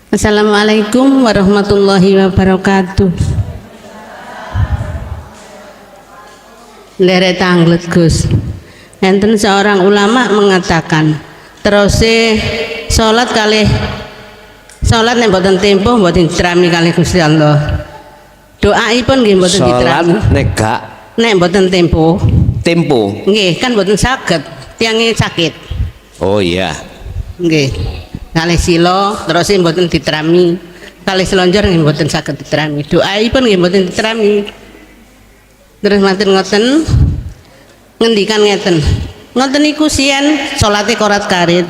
Assalamualaikum warahmatullahi wabarakatuh. Leret tanglet Gus. Enten seorang ulama mengatakan, teruse salat nek mboten tempo mboten ditrami kalih Gusti Allah. Doaipun nggih mboten ditrami. Salat nek mboten tempo. Nggih, kan mboten saged, tiange sakit. Oh iya. Nggih. Kalih sila terus mboten diterami, kalih selonjor nggih mboten saged diterami, doaipun nggih mboten diterami. Terus matur ngoten ngendikan ngeten, ngoten niku sian salate korat karit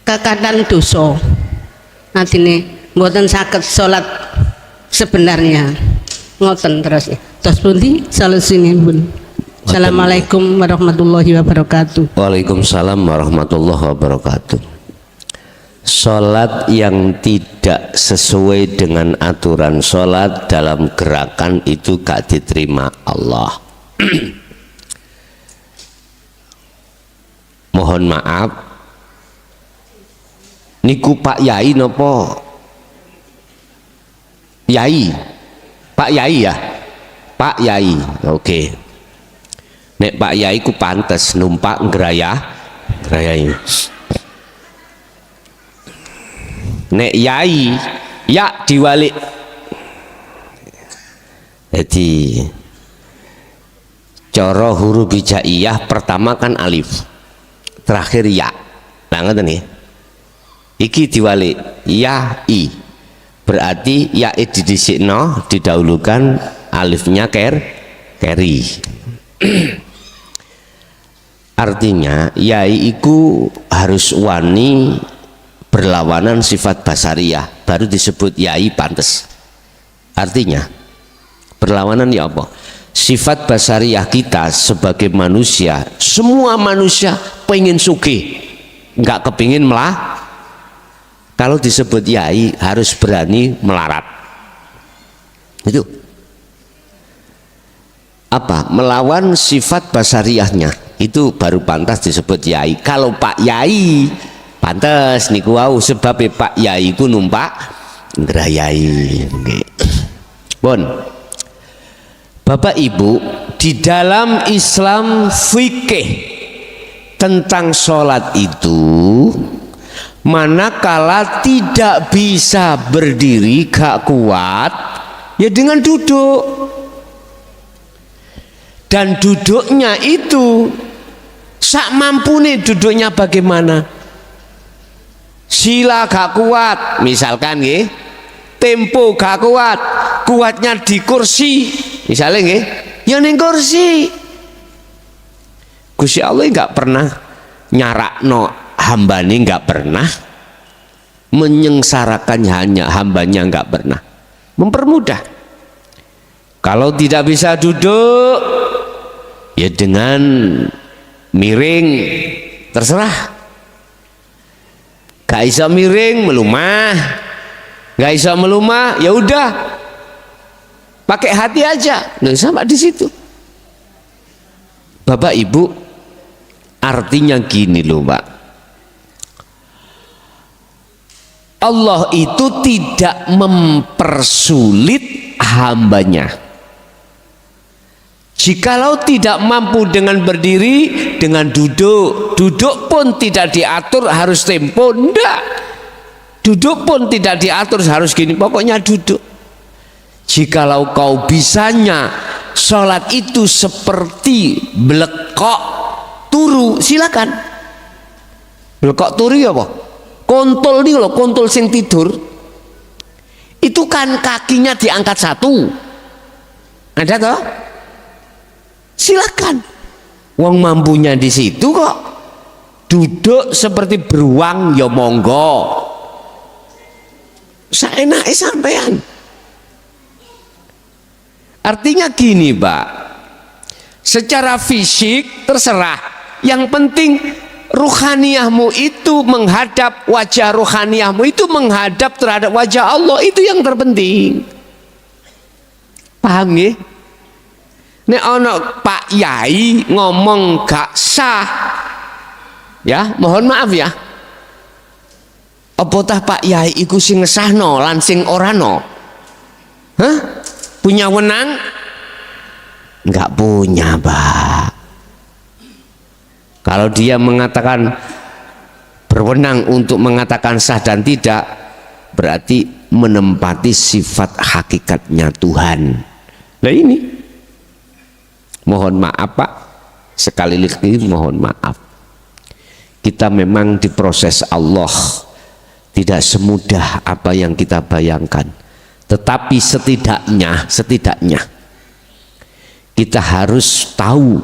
kekatan dosa, atine mboten saged salat sebenarnya ngoten. Terus pundi salusinipun. Assalamualaikum warahmatullahi wabarakatuh. Waalaikumsalam warahmatullahi wabarakatuh. Sholat yang tidak sesuai dengan aturan sholat dalam gerakan itu gak diterima Allah. Mohon maaf, niku Pak Yai nopo? Yai, Pak Yai ya? Pak Yai, oke. Nek Pak Yai ku pantes numpak ngerayai. Nek Yai ya diwalik. Jadi cara huruf hijaiyah pertama kan alif, terakhir ya. Nah ngoten nggih. Iki diwalik ya i. Berarti ya didhisikno, didahulukan alifnya keri. Artinya yai iku harus wani berlawanan sifat basariyah baru disebut yai pantes. Artinya berlawanan ya apa? Sifat basariyah kita sebagai manusia, semua manusia pengen sugih, nggak kepingin melah. Kalau disebut yai harus berani melarat. Itu apa? Melawan sifat basariyahnya. Itu baru pantas disebut yai. Kalau Pak Yai pantas niku wau sebab Pak Yai ku numpak ngrayai. Bon. Bapak Ibu, di dalam Islam fikih tentang sholat itu manakala tidak bisa berdiri gak kuat ya dengan duduk, dan duduknya itu sak mampune. Duduknya bagaimana? Sila gak kuat misalkan nggih, tempo gak kuat, kuatnya di kursi misalnya nggih, ya ning kursi. Gusti Allah nggak pernah nyarakno hambane, nggak pernah menyengsarakan hanya hambanya, nggak pernah mempermudah. Kalau tidak bisa duduk ya dengan miring, terserah. Gak bisa miring melumah, gak bisa melumah ya udah pakai hati aja. Nah, sama di situ. Bapak Ibu, artinya gini loh Pak, Allah itu tidak mempersulit hambanya. Jikalau tidak mampu dengan berdiri, dengan duduk pun tidak diatur harus tempo, enggak. Duduk pun tidak diatur harus gini, pokoknya duduk. Jikalau kau bisanya sholat itu seperti blekok turu, silakan. Blekok turu ya apa? Kontol nih loh, kontol sing tidur. Itu kan kakinya diangkat satu. Ada toh? Silakan, wong mampunya di situ kok. Duduk seperti beruang ya monggo, saenake sampean. Artinya gini Pak, secara fisik terserah, yang penting ruhaniyahmu itu menghadap, wajah ruhaniyahmu itu menghadap terhadap wajah Allah, itu yang terpenting. Paham nggih? Nek ono Pak Yai ngomong gak sah, ya mohon maaf ya, Apa tah Pak Yai iku sing ngesahno lan sing orano? Hah? Punya wenang? Enggak punya, Pak. Kalau dia mengatakan berwenang untuk mengatakan sah dan tidak, berarti menempati sifat hakikatnya Tuhan. Nah ini, mohon maaf Pak, sekali lagi mohon maaf. Kita memang diproses Allah, tidak semudah apa yang kita bayangkan. Tetapi setidaknya kita harus tahu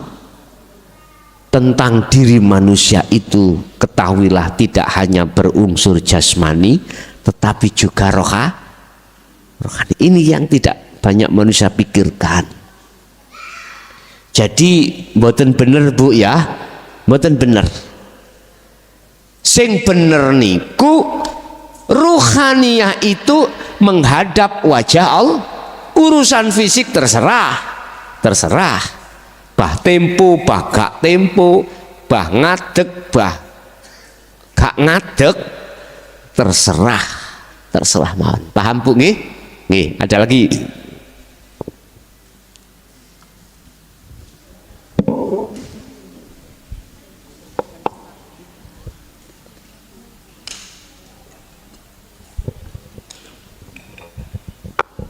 tentang diri manusia itu. Ketahuilah tidak hanya berunsur jasmani, tetapi juga rohani. Ini yang tidak banyak manusia pikirkan. Jadi mboten bener Bu ya, mboten bener. Sing bener niku ruhaniyah itu menghadap wajah Allah. Urusan fisik terserah, bah tempo, bah gak tempo, bah ngadeg, bah gak ngadeg, terserah mawon. Paham Bu nggih? Nggih, ada lagi.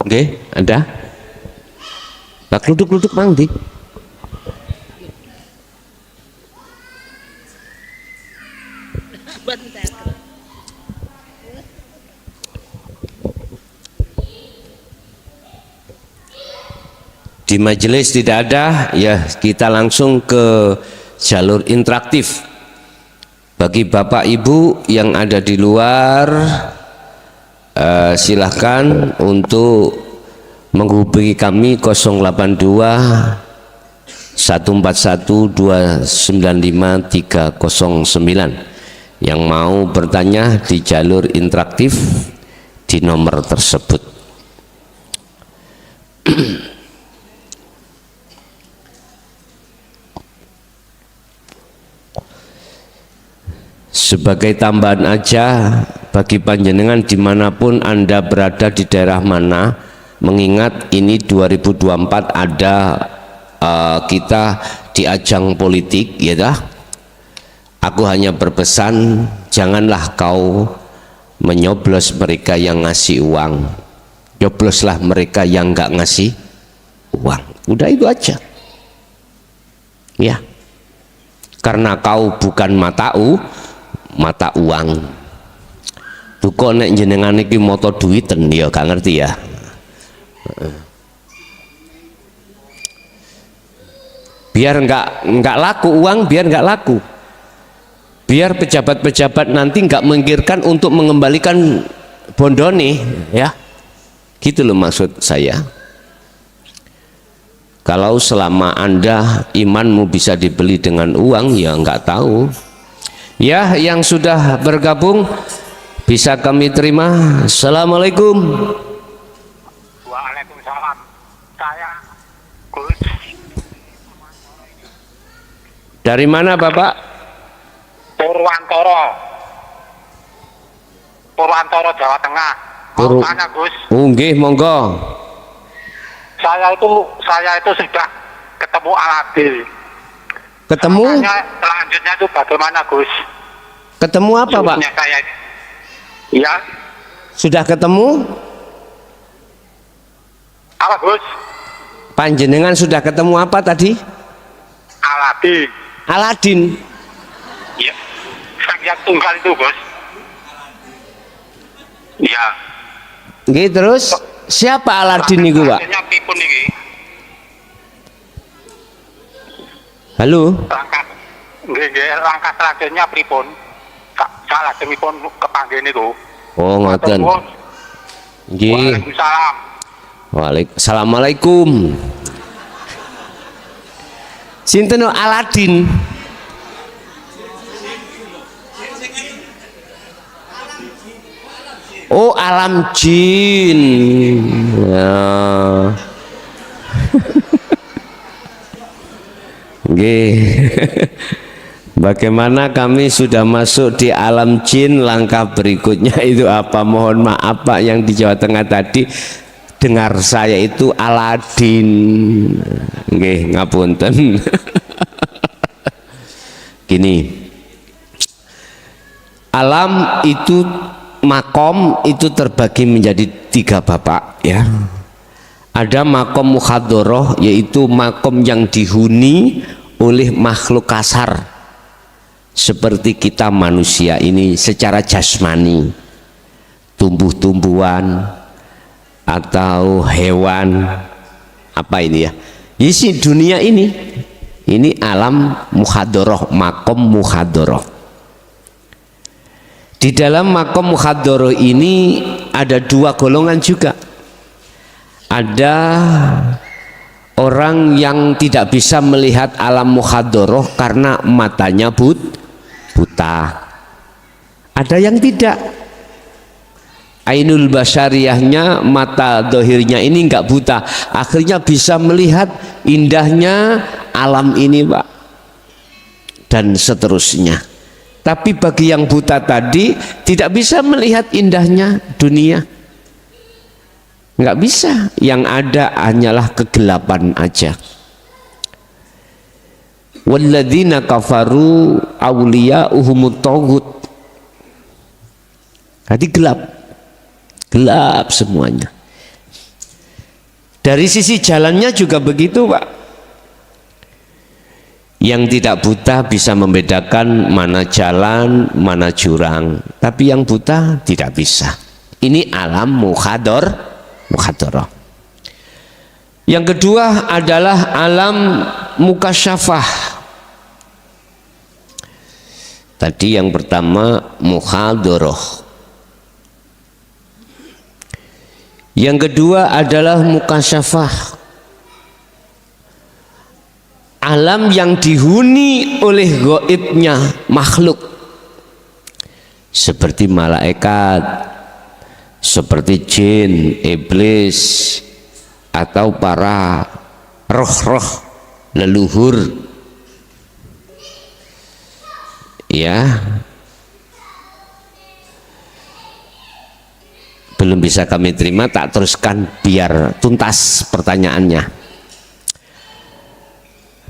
Oke, ada. Nah, kluduk mang di. Di majelis tidak ada, ya kita langsung ke jalur interaktif. Bagi Bapak Ibu yang ada di luar, silahkan untuk menghubungi kami 082 141 295 309 yang mau bertanya di jalur interaktif di nomor tersebut. Sebagai tambahan aja bagi panjenengan dimanapun Anda berada di daerah mana, mengingat ini 2024 ada kita di ajang politik, ya dah. Aku hanya berpesan, janganlah kau menyoblos mereka yang ngasih uang, nyobloslah mereka yang nggak ngasih uang. Udah itu aja, ya. Karena kau bukan mata uang. Tuh kok nek jenengan iki moto duiten ya gak ngerti ya. Biar nggak laku uang, biar nggak laku. Biar pejabat-pejabat nanti nggak memikirkan untuk mengembalikan bondone, ya. Gitu loh maksud saya. Kalau selama Anda imanmu bisa dibeli dengan uang, ya nggak tahu. Ya, yang sudah bergabung bisa kami terima. Assalamualaikum. Waalaikumsalam. Saya Gus. Dari mana Bapak? Purwantoro, Jawa Tengah. Mau tanya Gus? Nggih, monggo. Saya itu sudah ketemu Aladin. Ketemu? Selanjutnya itu bagaimana Gus? Ketemu apa Pak? Saya, ya. Sudah ketemu? Apa Gus? Panjenengan sudah ketemu apa tadi? Aladin. Ya. Yang tunggal itu Gus. Ya. Nggih, terus siapa Aladin niku Pak? Pripun niki? Halo. Langkah selanjutnya pripun? Salah demipun kepanggih niku. Oh, ngoten. Nggih. Waalaikumsalam. Assalamualaikum. Sinten Aladin? Oh, alam jin. Ya. Nggih. Bagaimana kami sudah masuk di alam jin, langkah berikutnya itu apa? Mohon maaf Pak, yang di Jawa Tengah tadi dengar saya itu Aladin. Nggih, ngapunten. Gini, alam itu, makom itu terbagi menjadi 3 Bapak ya. Ada makom mukhadoroh, yaitu makom yang dihuni oleh makhluk kasar seperti kita manusia ini secara jasmani, tumbuh-tumbuhan atau hewan, apa ini ya, isi dunia ini alam mukhadoroh, makom mukhadoroh. Di dalam makom mukhadoroh ini ada 2 golongan juga. Ada orang yang tidak bisa melihat alam mukhadoroh karena matanya buta. Ada yang tidak, ainul basyariyahnya, mata dohirnya ini enggak buta, akhirnya bisa melihat indahnya alam ini Pak, dan seterusnya. Tapi bagi yang buta tadi tidak bisa melihat indahnya dunia, nggak bisa, yang ada hanyalah kegelapan aja. Walladzina kafaru awliya'uhumut taghut. Jadi gelap semuanya. Dari sisi jalannya juga begitu Pak. Yang tidak buta bisa membedakan mana jalan, mana jurang, tapi yang buta tidak bisa. Ini alam mukhadoroh. Yang kedua adalah alam mukasyafah. Tadi yang pertama mukhadoroh, yang kedua adalah mukasyafah, alam yang dihuni oleh gaibnya makhluk seperti malaikat, seperti jin, iblis, atau para roh-roh leluhur ya. Belum bisa kami terima, tak teruskan biar tuntas pertanyaannya.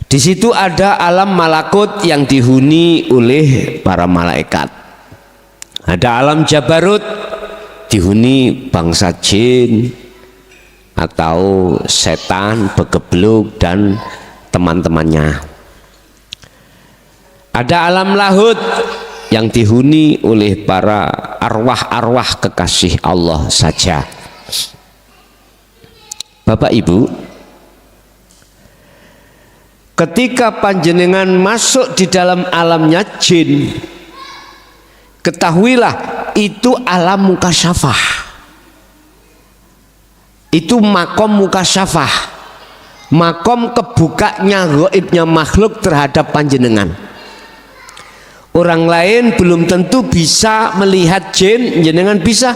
Di situ ada alam malakut yang dihuni oleh para malaikat. Ada alam jabarut dihuni bangsa jin atau setan, begebluk dan teman-temannya. Ada alam lahut yang dihuni oleh para arwah-arwah kekasih Allah saja. Bapak Ibu, ketika panjenengan masuk di dalam alamnya jin, ketahuilah itu alam mukasyafah, itu makom mukasyafah, makom kebukanya gaibnya makhluk terhadap panjenengan. Orang lain belum tentu bisa melihat jin, jenengan bisa,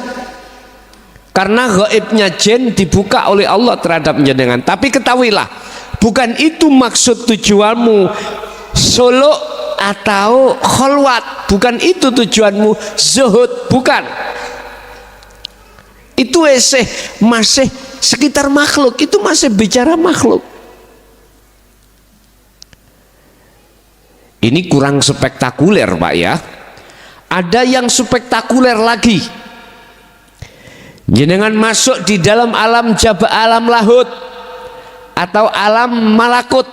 karena gaibnya jin dibuka oleh Allah terhadap jenengan. Tapi ketahuilah, bukan itu maksud tujuanmu solo atau kholwat, bukan itu tujuanmu zuhud, bukan. Itu masih sekitar makhluk, itu masih bicara makhluk. Ini kurang spektakuler Pak ya. Ada yang spektakuler lagi. Jenengan masuk di dalam alam alam lahut atau alam malakut,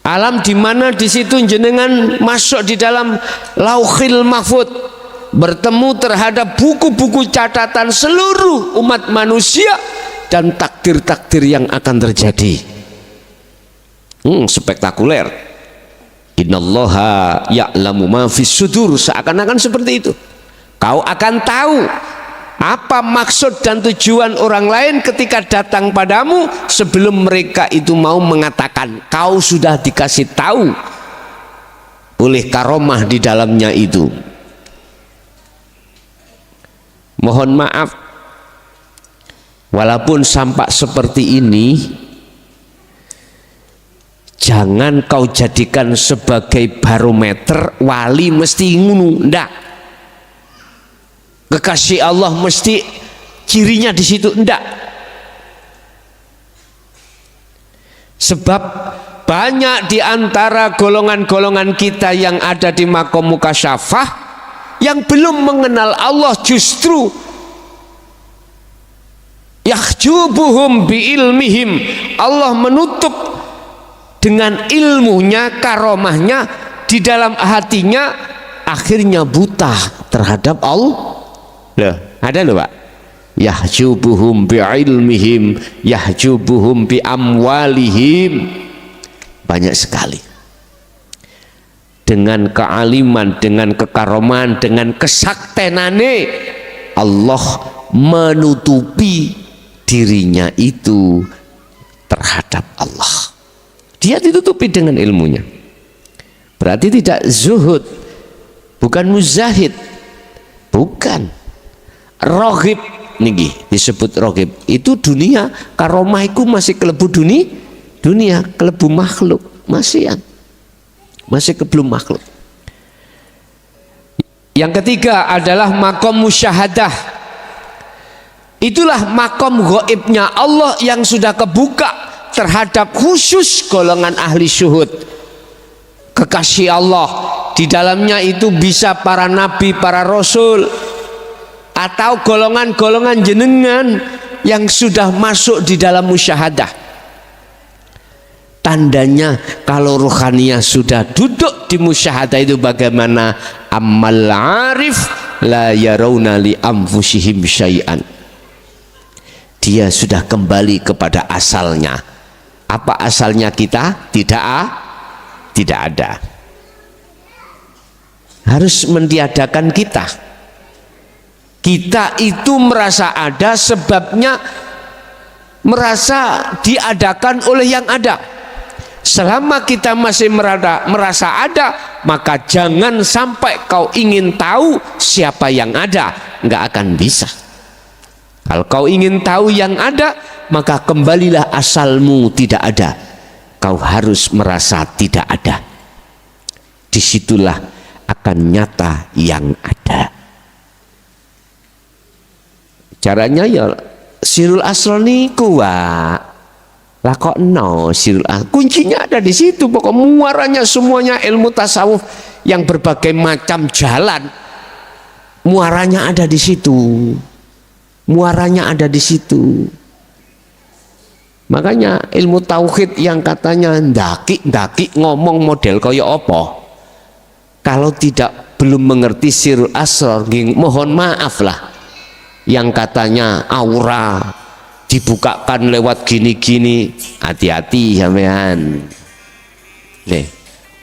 alam di mana di situ jenengan masuk di dalam lauhil mahfud, bertemu terhadap buku-buku catatan seluruh umat manusia dan takdir-takdir yang akan terjadi. Spektakuler. Innallaha ya'lamu ma fis sudur, seakan-akan seperti itu. Kau akan tahu apa maksud dan tujuan orang lain ketika datang padamu sebelum mereka itu mau mengatakan. Kau sudah dikasih tahu oleh karomah di dalamnya itu. Mohon maaf, walaupun sampai seperti ini, jangan kau jadikan sebagai barometer wali mesti ngunu, ndak. Kekasih Allah mesti cirinya di situ, ndak. Sebab banyak di antara golongan-golongan kita yang ada di makom mukasyafah yang belum mengenal Allah, justru yahjubuhum bi ilmihim, Allah menutup dengan ilmunya, karomahnya di dalam hatinya, akhirnya buta terhadap Allah. Loh, ada loh Pak, yahjubuhum bi ilmihim, yahjubuhum bi amwalihim, banyak sekali. Dengan kealiman, dengan kekaroman, dengan kesaktenane, Allah menutupi dirinya itu terhadap Allah. Dia ditutupi dengan ilmunya. Berarti tidak zuhud, bukan muzahid, bukan. Roghib niki disebut roghib, itu dunia, karomahku masih kelebu dunia, kelebu makhluk, masih kebelum makhluk. Yang ketiga adalah makom musyahadah. Itulah makom gaibnya Allah yang sudah kebuka terhadap khusus golongan ahli syuhud, kekasih Allah. Di dalamnya itu bisa para nabi, para rasul, atau golongan-golongan jenengan yang sudah masuk di dalam musyahadah. Tandanya kalau ruhaniyah sudah duduk di musyahadah itu bagaimana? Amal arif la yarawna li anfusihim syai'an. Dia sudah kembali kepada asalnya. Apa asalnya kita? Tidak ada. Harus mentiadakan kita. Kita itu merasa ada, sebabnya merasa diadakan oleh yang ada. Selama kita masih merasa ada, maka jangan sampai kau ingin tahu siapa yang ada, nggak akan bisa. Kalau kau ingin tahu yang ada, maka kembalilah asalmu tidak ada. Kau harus merasa tidak ada. Disitulah akan nyata yang ada. Caranya ya sirul asrar niku wa. Lah kok no sirul asrar? Kuncinya ada di situ. Pokok muaranya semuanya ilmu tasawuf yang berbagai macam jalan. Muaranya ada di situ. Muaranya ada di situ. Makanya ilmu tauhid yang katanya ndaki ngomong model kaya apa? Kalau tidak belum mengerti sirul asrar, mohon maaf lah. Yang katanya aura dibukakan lewat gini-gini, hati-hati sampean. Nih,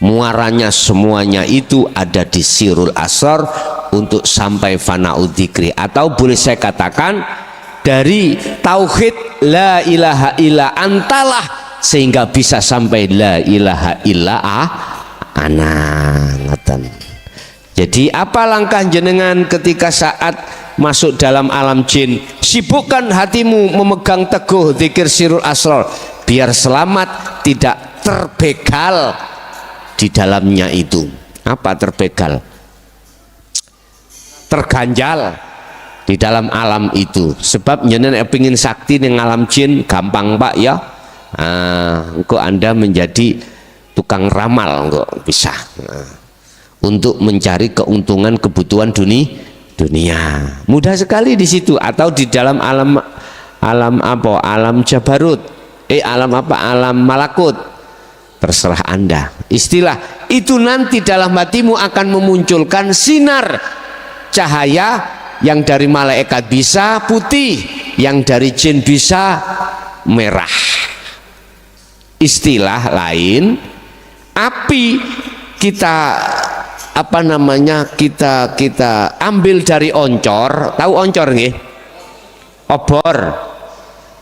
muaranya semuanya itu ada di sirul asrar untuk sampai fana'ud dzikri, atau boleh saya katakan dari tauhid la ilaha illa antalah sehingga bisa sampai la ilaha illa ana. Ngeten. Jadi apa langkah jenengan ketika saat masuk dalam alam jin? Sibukkan hatimu memegang teguh zikir sirul asrar biar selamat, tidak terbegal di dalamnya itu. Apa terbegal? Terganjal di dalam alam itu. Sebab jenengan pengin sakti ning alam jin gampang Pak ya. Engkau Anda menjadi tukang ramal kok bisa. Untuk mencari keuntungan kebutuhan dunia mudah sekali di situ, atau di dalam alam apa, alam jabarut, alam malakut, terserah Anda. Istilah itu nanti dalam hatimu akan memunculkan sinar cahaya yang dari malaikat bisa putih, yang dari jin bisa merah. Istilah lain, api kita kita ambil dari oncor. Tahu oncor nggih?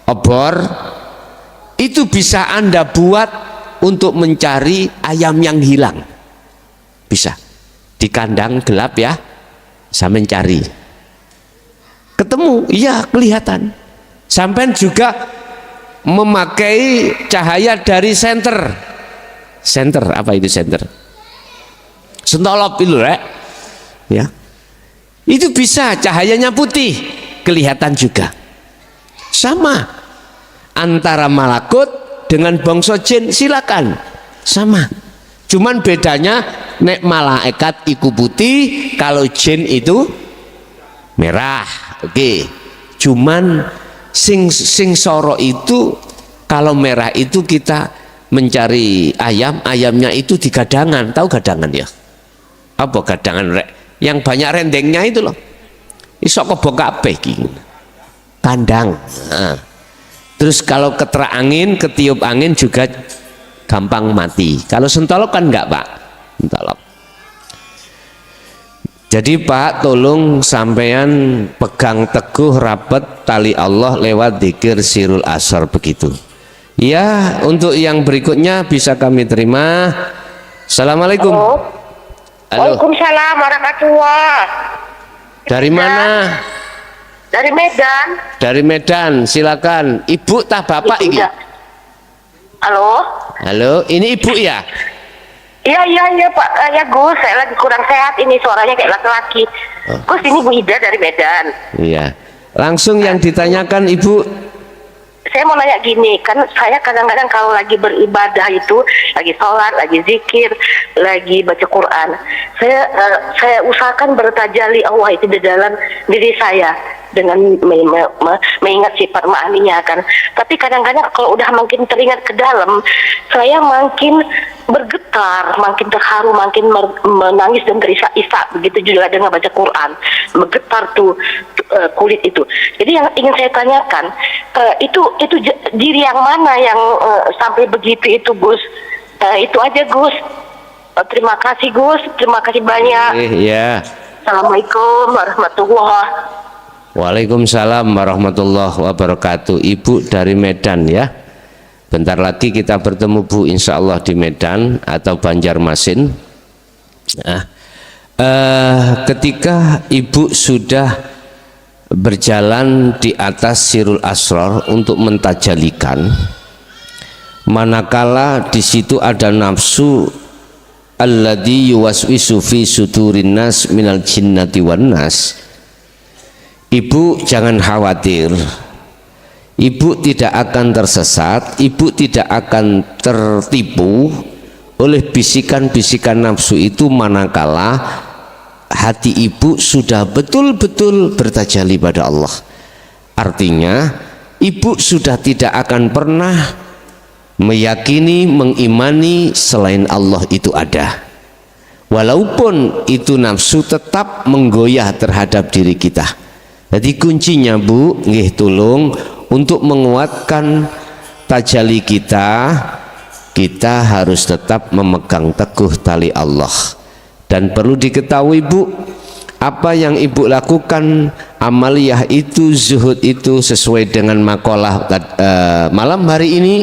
Obor itu bisa Anda buat untuk mencari ayam yang hilang. Bisa di kandang gelap ya, saya mencari, ketemu, iya kelihatan. Sampai juga memakai cahaya dari senter Senter, apa itu senter? Sentolop itu, Rek. Ya. Itu bisa, cahayanya putih, kelihatan juga. Sama. Antara malakut dengan bangsa jin silakan. Sama. Cuman bedanya nek malaikat iku putih, kalau jin itu merah. Oke. Cuman sing soro itu kalau merah itu kita mencari ayam, ayamnya itu di gadangan. Tahu gadangan ya? Apa gadangan, Rek? Yang banyak rendengnya itu loh. Iso kebok kabeh iki. Kandang. Nah. Terus kalau keterak angin, ketiup angin juga gampang mati. Kalau sentolop kan enggak, Pak. Sentolop. Jadi Pak, tolong sampean pegang teguh rapat tali Allah lewat dzikir sirul asar begitu. Ya, untuk yang berikutnya bisa kami terima. Assalamualaikum. Halo. Halo. Waalaikumsalam warahmatullahi. Dari mana? Dari Medan. Dari Medan, silakan. Ibu tah bapak ini? Halo. Halo, ini ibu ya? Iya Pak, ya Gus, saya lagi kurang sehat ini suaranya kayak laki-laki. Gus, ini Bu Ida dari Medan. Iya. Langsung yang ditanyakan ibu. Saya mau nanya gini, kan saya kadang-kadang kalau lagi beribadah itu, lagi sholat, lagi zikir, lagi baca Quran, saya usahakan bertajalli Allah itu di dalam diri saya dengan mengingat sifat ma'aninya kan. Tapi kadang-kadang kalau udah makin teringat ke dalam, saya makin bergetar, makin terharu, makin menangis dan terisak-isak. Begitu juga dengan baca Quran, bergetar tuh kulit itu. Jadi yang ingin saya tanyakan, itu diri yang mana yang sampai begitu itu, Gus? Itu aja, Gus. Terima kasih, Gus. Terima kasih banyak. Iya. Assalamualaikum warahmatullahi. Waalaikumsalam warahmatullahi wabarakatuh. Ibu dari Medan ya. Bentar lagi kita bertemu Bu, insya Allah di Medan atau Banjarmasin. Nah, ketika ibu sudah berjalan di atas sirul asrar untuk mentajalikan, manakala di situ ada nafsu alladzi yuwaswisu fi sudurin nas minal jinnati wan nas, ibu jangan khawatir. Ibu tidak akan tersesat, ibu tidak akan tertipu oleh bisikan-bisikan nafsu itu manakala hati ibu sudah betul-betul bertajalli pada Allah. Artinya ibu sudah tidak akan pernah meyakini, mengimani selain Allah itu ada. Walaupun itu nafsu tetap menggoyah terhadap diri kita. Jadi kuncinya Bu, nggih tolong untuk menguatkan tajalli kita, kita harus tetap memegang teguh tali Allah. Dan perlu diketahui Bu, apa yang ibu lakukan amaliyah itu, zuhud itu sesuai dengan makalah malam hari ini,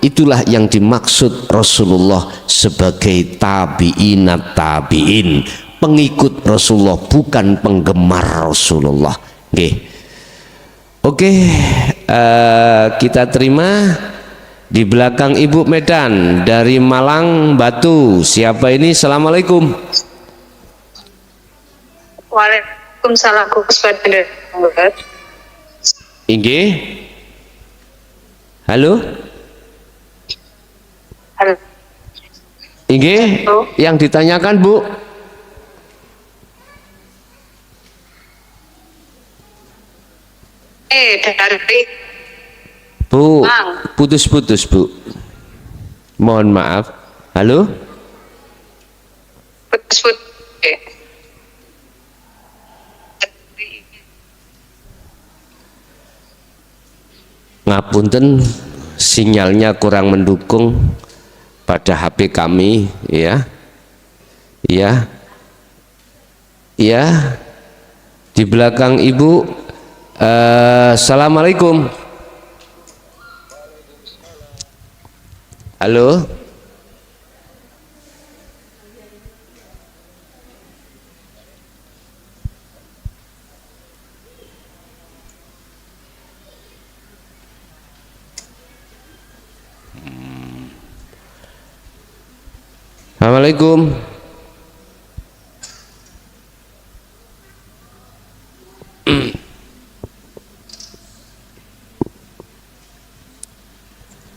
itulah yang dimaksud Rasulullah sebagai tabi'inat tabi'in, pengikut Rasulullah, bukan penggemar Rasulullah. Oke, kita terima di belakang Ibu Medan dari Malang Batu. Siapa ini? Assalamualaikum. Waalaikumsalam Gus Badan. Inggih. Halo. Halo. Inggih. Yang ditanyakan Bu. Dari Bu, putus-putus Bu. Mohon maaf. Halo. putus-putus. Ngapunten, sinyalnya kurang mendukung pada HP kami ya. Ya. Ya. Di belakang Ibu. Assalamualaikum. Halo. Assalamualaikum.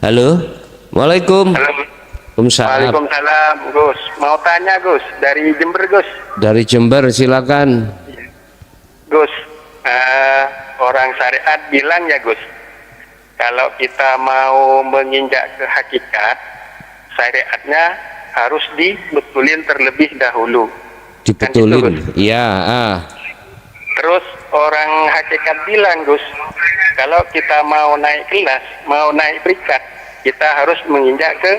Halo. Waalaikum. Halo. Waalaikumsalam. Waalaikumsalam, Gus. Mau tanya, Gus, dari Jember, Gus. Dari Jember, silakan. Gus, orang syariat bilang ya, Gus, kalau kita mau menginjak ke hakikat, syariatnya harus dibetulin terlebih dahulu. Dibetulin. Kan gitu, Gus? Iya, Terus orang hakikat bilang, Gus, kalau kita mau naik kelas, mau naik peringkat, kita harus menginjak ke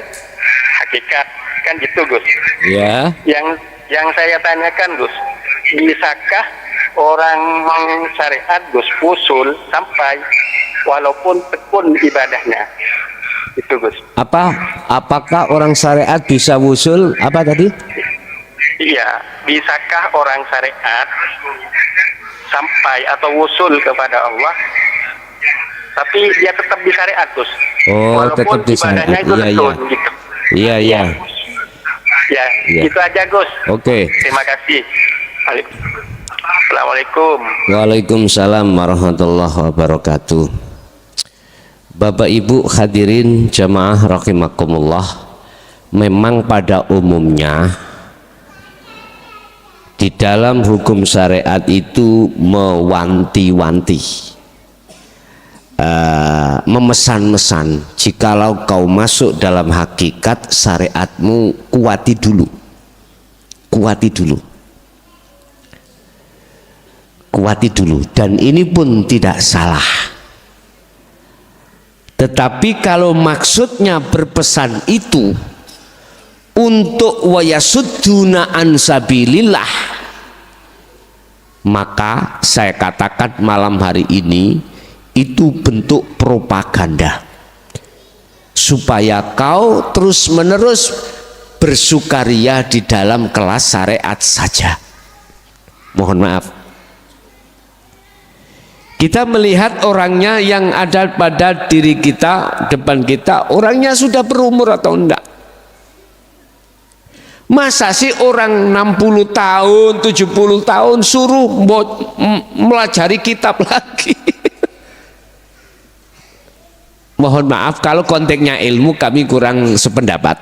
hakikat. Kan gitu, Gus. Iya. Yang saya tanyakan, Gus, bisakah orang syariat, Gus, usul sampai walaupun tekun ibadahnya? Itu, Gus. Apakah orang syariat bisa wusul? Apa tadi? Iya, bisakah orang syariat sampai atau usul kepada Allah tapi dia tetap di syariat, Gus? Oh, walaupun tetap di syariat. ibadahnya itu Iya, tekun, iya. gitu. Iya, iya. Ya, Iya. itu aja, Gus. Oke. Terima kasih. Assalamualaikum. Waalaikumsalam warahmatullahi wabarakatuh. Bapak Ibu hadirin jamaah rahimakumullah, memang pada umumnya di dalam hukum syariat itu mewanti-wanti, memesan-mesan, jikalau kau masuk dalam hakikat syariatmu, kuati dulu, dan ini pun tidak salah. Tetapi kalau maksudnya berpesan itu untuk wayasudduna an sabilillah, maka saya katakan malam hari ini itu bentuk propaganda supaya kau terus menerus bersukaria di dalam kelas syariat saja. Mohon maaf, kita melihat orangnya yang ada pada diri kita, depan kita, orangnya sudah berumur atau enggak. Masa sih orang 60 tahun, 70 tahun suruh melajari kitab lagi? Mohon maaf kalau konteksnya ilmu kami kurang sependapat.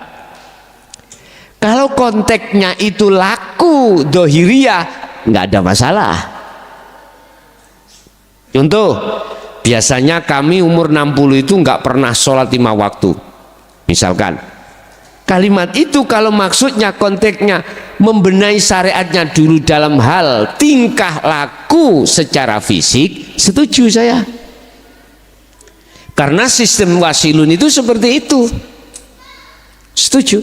Kalau konteksnya itu laku dohiriyah, nggak ada masalah. Contoh, biasanya kami umur 60 itu nggak pernah sholat 5 waktu. Misalkan, kalimat itu kalau maksudnya konteksnya membenahi syariatnya dulu dalam hal tingkah laku secara fisik, setuju saya. Karena sistem wasilun itu seperti itu. Setuju.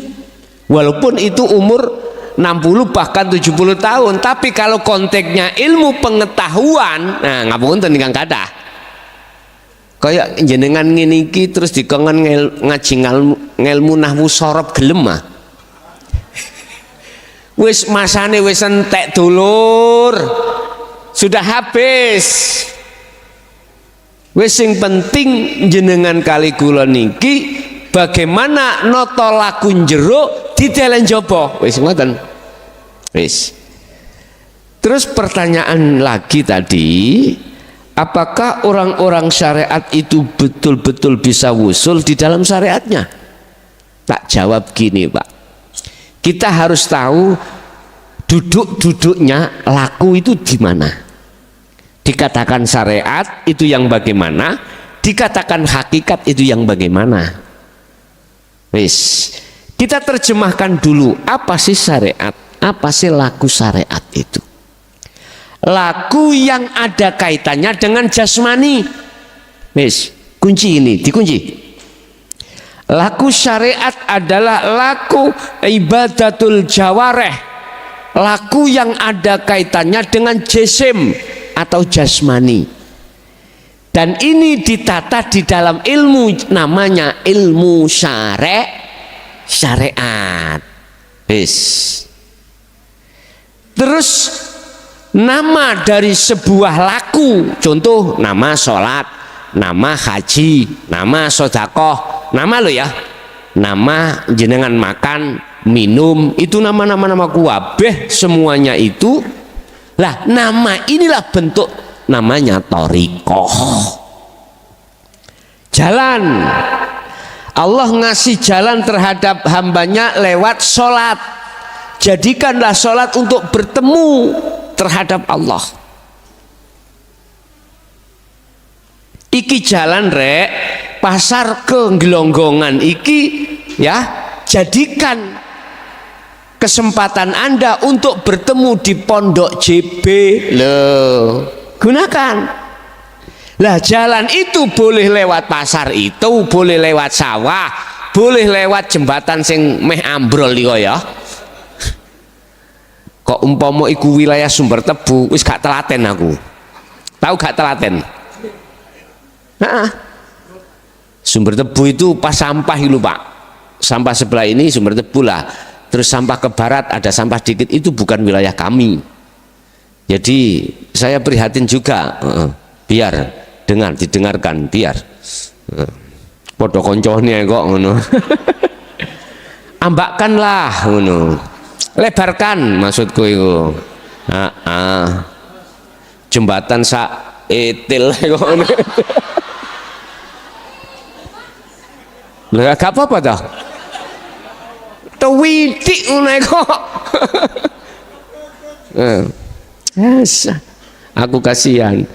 Walaupun itu umur 60 bahkan 70 tahun, tapi kalau konteksnya ilmu pengetahuan, nah ngapunten ingkang kathah. Kayak jenengan ngene iki terus dikongkon ngaji ngelmu nahwu sorop gelem ah. Wis masane wis entek dulur. Sudah habis. Wis sing penting jenengan kali kula niki bagaimana nata laku njero didelen jaba. Wis ngoten. Wis. Terus pertanyaan lagi tadi, apakah orang-orang syariat itu betul-betul bisa wusul di dalam syariatnya? Tak jawab gini, Pak. Kita harus tahu duduk-duduknya laku itu di mana. Dikatakan syariat itu yang bagaimana, dikatakan hakikat itu yang bagaimana. Wis, kita terjemahkan dulu apa sih syariat, apa sih laku syariat itu. Laku yang ada kaitannya dengan jasmani. Wis, kunci ini, dikunci. Laku syariat adalah laku ibadatul jawareh, laku yang ada kaitannya dengan jisim atau jasmani, dan ini ditata di dalam ilmu namanya ilmu syariat. Wis. Terus nama dari sebuah laku, contoh nama sholat, nama haji, nama sodakoh, nama lo ya, nama jenengan makan, minum, itu nama kuwabeh semuanya itu. Lah nama inilah bentuk namanya thariqah. Jalan. Allah ngasih jalan terhadap hambanya lewat sholat. Jadikanlah sholat untuk bertemu terhadap Allah. Iki jalan rek, pasar ke gelonggongan iki ya, jadikan kesempatan Anda untuk bertemu di pondok JB loh, gunakan. Lah jalan itu boleh lewat pasar itu, boleh lewat sawah, boleh lewat jembatan sing meh ambrol iki ya. Kok umpama iku wilayah Sumber Tebu, wis gak telaten aku. Tahu gak telaten? Nah, Sumber Tebu itu pas sampah itu Pak. Sampah sebelah ini Sumber Tebu lah. Terus sampah ke barat ada sampah dikit, itu bukan wilayah kami. Jadi saya prihatin juga. Biar didengarkan biar podo koncone kok ngono. Ambakkanlah ngono, lebarkan maksudku itu. Jembatan sak etil kok ngono. Lah gak apa-apa dah, tewitik ngono kok. Aku kasihan.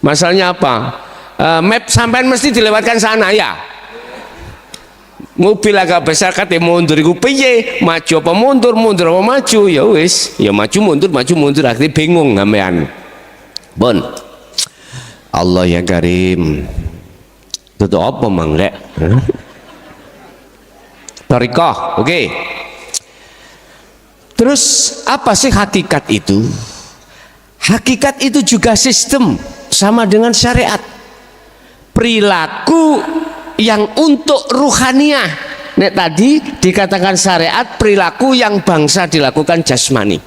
Masalahnya apa? Map sampean mesti dilewatkan sana ya. Mobil agak besar kate mundur iku piye? Maju apa mundur, mundur apa maju? Ya wis, ya maju mundur akhirnya bingung sampean. Bon. Allah ya Karim. Itu apa mang rek? Thariqah, oke. Terus apa sih hakikat itu? Hakikat itu juga sistem, sama dengan syariat, perilaku yang untuk ruhaniyah. Nek tadi dikatakan syariat, perilaku yang bangsa dilakukan jasmani.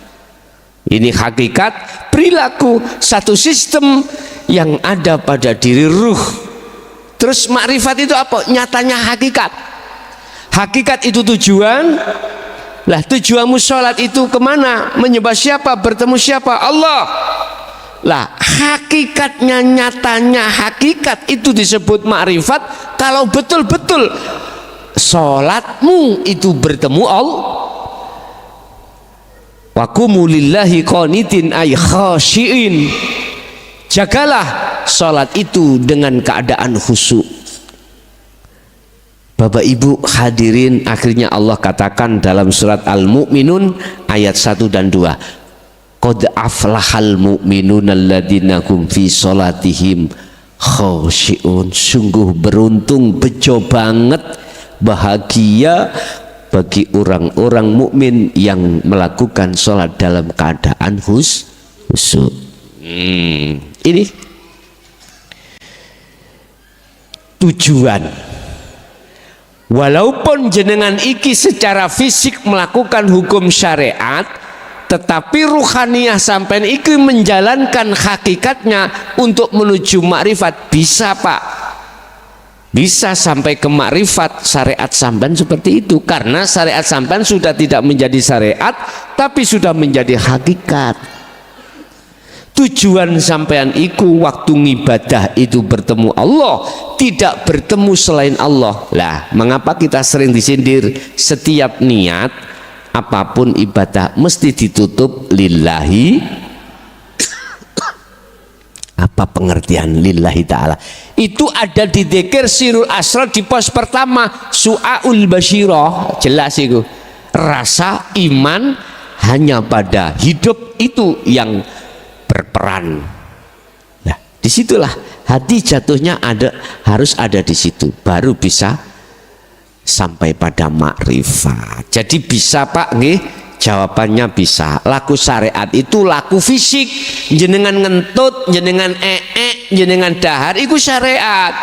Ini hakikat perilaku, satu sistem yang ada pada diri ruh. Terus makrifat itu apa? Nyatanya hakikat. Hakikat itu tujuan. Lah tujuanmu sholat itu kemana? Menyembah siapa? Bertemu siapa? Allah. Lah hakikatnya, nyatanya hakikat itu disebut makrifat kalau betul-betul sholatmu itu bertemu Allah. Wa qumu lillahi qanitin ay khashiin. Jagalah sholat itu dengan keadaan khusyuk. Bapak Ibu hadirin, akhirnya Allah katakan dalam surat Al-Mu'minun ayat 1 dan 2, qad aflahal mu'minun alladzina hum fi sholatihim khashi'un. Sungguh beruntung, bejo banget, bahagia bagi orang-orang mukmin yang melakukan sholat dalam keadaan khusyuk. Ini tujuan. Walaupun jenengan iki secara fisik melakukan hukum syariat, tetapi ruhaniyah sampean iki menjalankan hakikatnya untuk menuju makrifat. Bisa Pak, bisa sampai ke makrifat syariat sampean seperti itu, karena syariat sampean sudah tidak menjadi syariat tapi sudah menjadi hakikat. Tujuan sampean iku waktu ngibadah itu bertemu Allah, tidak bertemu selain Allah. Lah mengapa kita sering disindir? Setiap niat apapun ibadah mesti ditutup lillahi. Apa pengertian lillahi ta'ala? Itu ada di dzikir sirul asrar di pos pertama, su'aul basyirah. Jelas itu. Rasa iman hanya pada hidup itu yang berperan. Nah, disitulah hati jatuhnya harus ada di situ, baru bisa sampai pada makrifat. Jadi bisa Pak nggih? Jawabannya bisa. Laku syariat itu laku fisik, jenengan ngentut, jenengan jenengan dahar, itu syariat.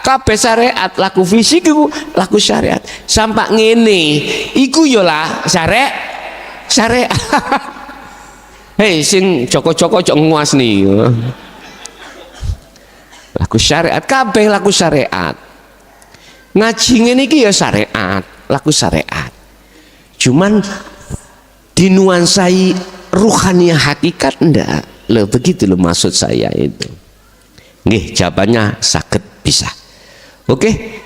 Kabeh syariat, laku fisik itu laku syariat. Sampai ngene, iku yo lah syariat. Hei sing joko-joko jok nguas nih. Laku syariat, kabeh laku syariat. Ngaji ngene iki ya syariat, laku syariat. Cuman dinuansai ruhaniah hakikat enggak. Loh begitu loh maksud saya itu. Nggih, jawabannya saged bisa. Oke.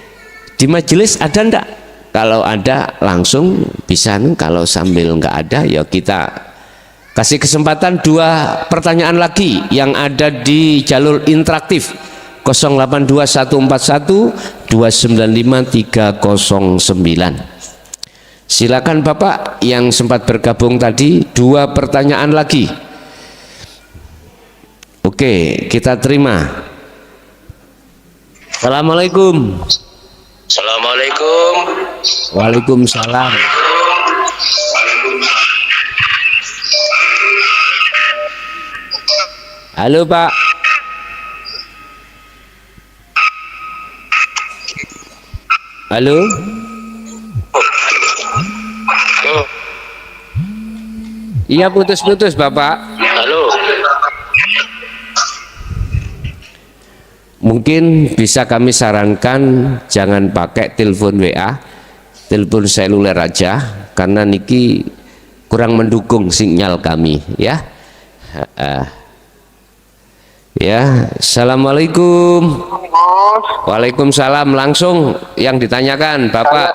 Di majelis ada enggak? Kalau ada langsung bisa, kalau sambil enggak ada ya kita kasih kesempatan 2 pertanyaan lagi yang ada di jalur interaktif 082141295309. Silakan Bapak yang sempat bergabung tadi, 2 pertanyaan lagi. Oke, kita terima. Assalamualaikum. Assalamualaikum. Waalaikumsalam. Halo Pak. Halo. Iya, putus-putus Bapak. Halo. Mungkin bisa kami sarankan jangan pakai telepon WA, telepon seluler aja, karena niki kurang mendukung sinyal kami ya. Ya, assalamualaikum. Waalaikumsalam. Langsung yang ditanyakan Bapak.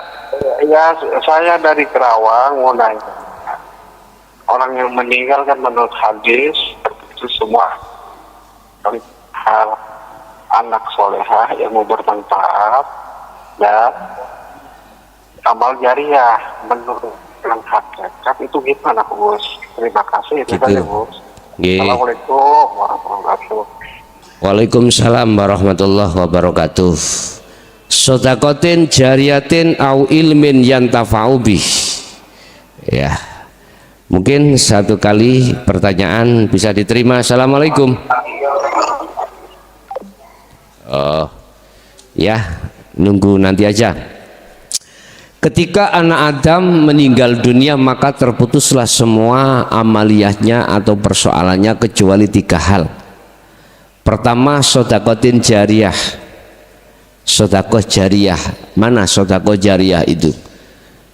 Saya dari Kerawang mau nanya. Orang yang meninggal kan menurut hadis itu semua hal anak solehah yang mau bermanfaat dan amal jariah menurut hakikat itu gimana Gus? Terima kasih itu saja Gus. Assalamualaikum warahmatullahi wabarakatuh. Waalaikumsalam warahmatullahi wabarakatuh. Sodakotin jariyatin au ilmin yantafa'u bih. Ya, mungkin 1 kali pertanyaan bisa diterima. Assalamualaikum. Oh, ya, nunggu nanti aja. Ketika anak Adam meninggal dunia, maka terputuslah semua amaliyahnya atau persoalannya kecuali 3 hal. Pertama, sodakotin jariyah. Sodakoh jariyah. Mana sodakoh jariyah itu?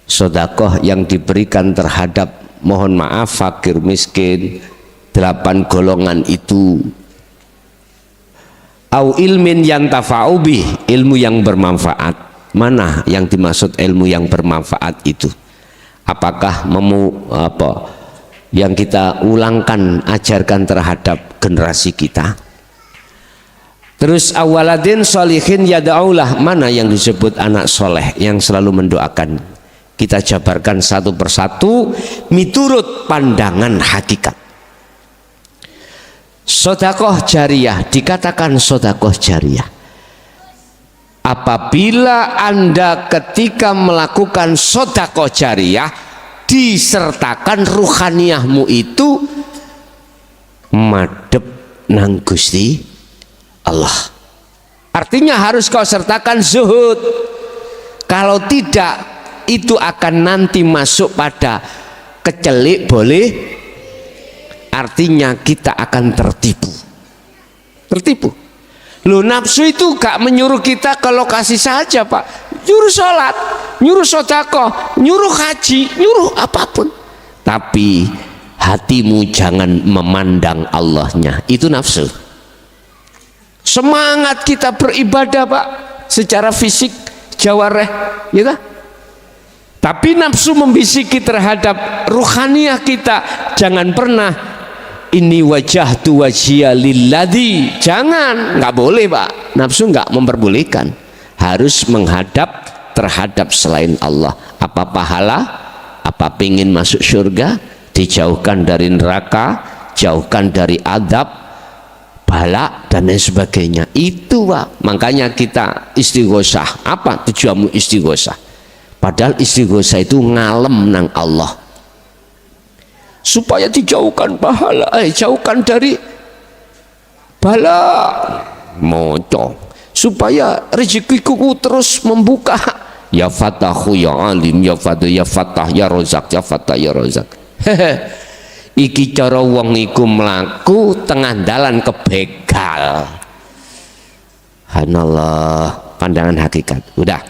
Sodakoh yang diberikan terhadap, mohon maaf, fakir miskin, 8 golongan itu. Au ilmin yang tafa'ubi, ilmu yang bermanfaat. Mana yang dimaksud ilmu yang bermanfaat itu? Apakah yang kita ulangkan, ajarkan terhadap generasi kita? Terus awaladin sholihin yada'ulah, mana yang disebut anak soleh yang selalu mendoakan? Kita jabarkan satu persatu miturut pandangan hakikat. Sodakoh jariyah, dikatakan sodakoh jariyah apabila Anda ketika melakukan sodakoh jariyah disertakan ruhaniyahmu itu madep nang Gusti Allah. Artinya harus kau sertakan zuhud. Kalau tidak, itu akan nanti masuk pada kecelik boleh. Artinya kita akan tertipu. Loh, nafsu itu gak menyuruh kita ke lokasi saja Pak. Nyuruh sholat, nyuruh sedekah, nyuruh haji, nyuruh apapun. Tapi hatimu jangan memandang Allahnya. Itu nafsu. Semangat kita beribadah Pak, secara fisik, jawareh, ya. Tapi nafsu membisiki terhadap ruhaniyah kita. Jangan pernah ini wajah tu wajhiya lilladzi. Jangan, nggak boleh Pak. Nafsu nggak memperbolehkan. Harus menghadap terhadap selain Allah. Apa pahala? Apa pingin masuk surga? Dijauhkan dari neraka, jauhkan dari adab, bala dan lain sebagainya. Itu Pak. Makanya kita istighosah. Apa tujuanmu istighosah? Padahal istighosah itu ngalem nang Allah. Supaya dijauhkan pahala, jauhkan dari bala, mocong. Supaya rezekiku terus membuka. Ya Fatahu ya Alim, ya Fatu ya Fatah ya Rozak, ya Fatah ya Rozak. Iki cara wong iku mlaku tengah dalan kebegal. Subhanallah, pandangan hakikat. Udah.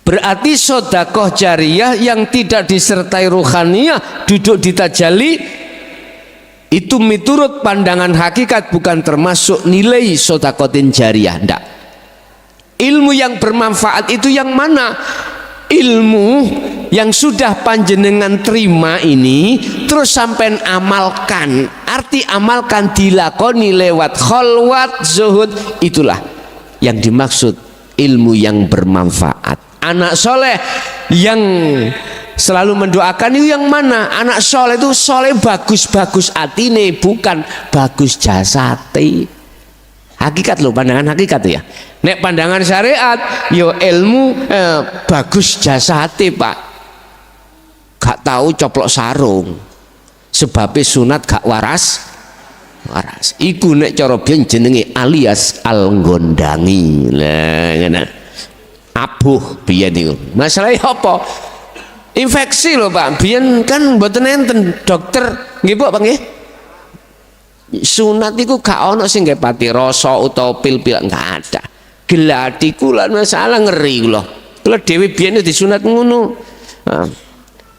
Berarti sodakoh jariyah yang tidak disertai ruhaniyah, duduk di tajalli, itu miturut pandangan hakikat bukan termasuk nilai sodakotin jariyah. Ndak. Ilmu yang bermanfaat itu yang mana? Ilmu yang sudah panjenengan terima ini terus sampai amalkan. Arti amalkan dilakoni lewat kholwat zuhud, itulah yang dimaksud ilmu yang bermanfaat. Anak soleh yang selalu mendoakan itu yang mana? Anak soleh itu soleh bagus-bagus atine, bukan bagus jasate. Hakikat loh, pandangan hakikat ya. Nek pandangan syariat yo ilmu bagus jasate pak, gak tahu coplok sarung sebabnya sunat gak waras. Iku nek cara biyen jenenge alias alnggondangi. Lah ngene. Abuh biyen niku. Masalahnya apa? Infeksi loh Pak. Biyen kan mboten enten dokter nggih Pak nggih. Sunat iku gak ono sing nggih pati rasa utawa pil-pil, enggak ada. Gelati kula masalah ngeri kula. Kula dhewe biyen disunat ngono.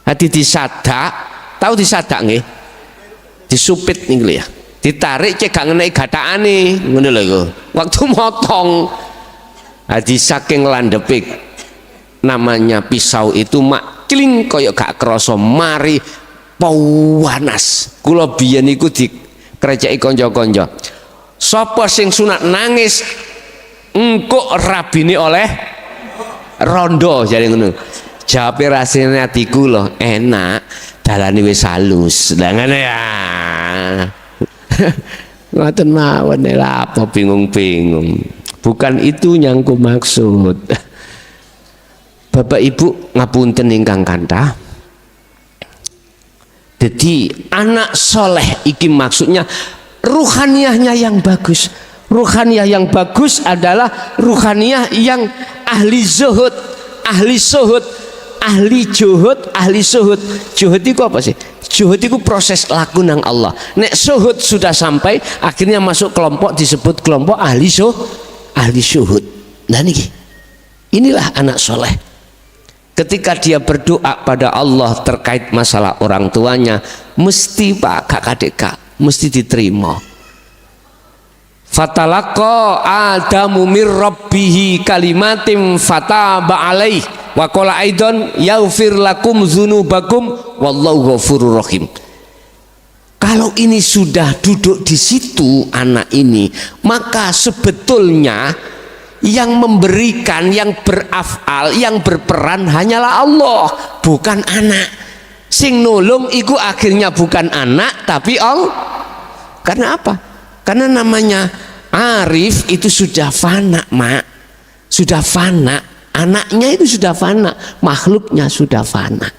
Hati disadak, tahu disadak nggih? Disupit niku ya. Ditarik cek gak ngenai gathakane ngono lho iku. Waktu motong hadi saking landepik namanya pisau itu mak cling koyo gak kerasa mari pawanas. Kula biyen iku dikreceki kanca-kanca. Sapa sing sunat nangis engko rabine oleh rondo jare ngono. Jawabe rasane atiku lho enak, dalane wis halus. Lah ngene ya. Ngoten mawon lha apa bingung-bingung. Bukan itu yang ku maksud. Bapak Ibu ngapunten ingkang kathah. Jadi anak soleh iki maksudnya ruhaniyahnya yang bagus. Ruhaniyah yang bagus adalah ruhaniyah yang ahli zuhud, ahli suhud, ahli juhud, ahli suhud. Juhud itu apa sih? Juhud itu proses laku nang Allah. Nek suhud sudah sampai, akhirnya masuk kelompok disebut kelompok ahli suhud. Nah inilah anak soleh. Ketika dia berdoa pada Allah terkait masalah orang tuanya, mesti pak kakak mesti diterima. Fatalaqa Adamu mir rabbihi kalimatim fataba alaih wa qala aidan yaghfir lakum dzunubakum wallahu ghafurur rahim. Kalau ini sudah duduk di situ anak ini, maka sebetulnya yang memberikan, yang berafal, yang berperan hanyalah Allah, bukan anak. Sing nulung iku akhirnya bukan anak tapi Allah. Karena apa? Karena namanya arif itu sudah fana, mak. Sudah fana. Anaknya itu sudah fana, makhluknya sudah fana.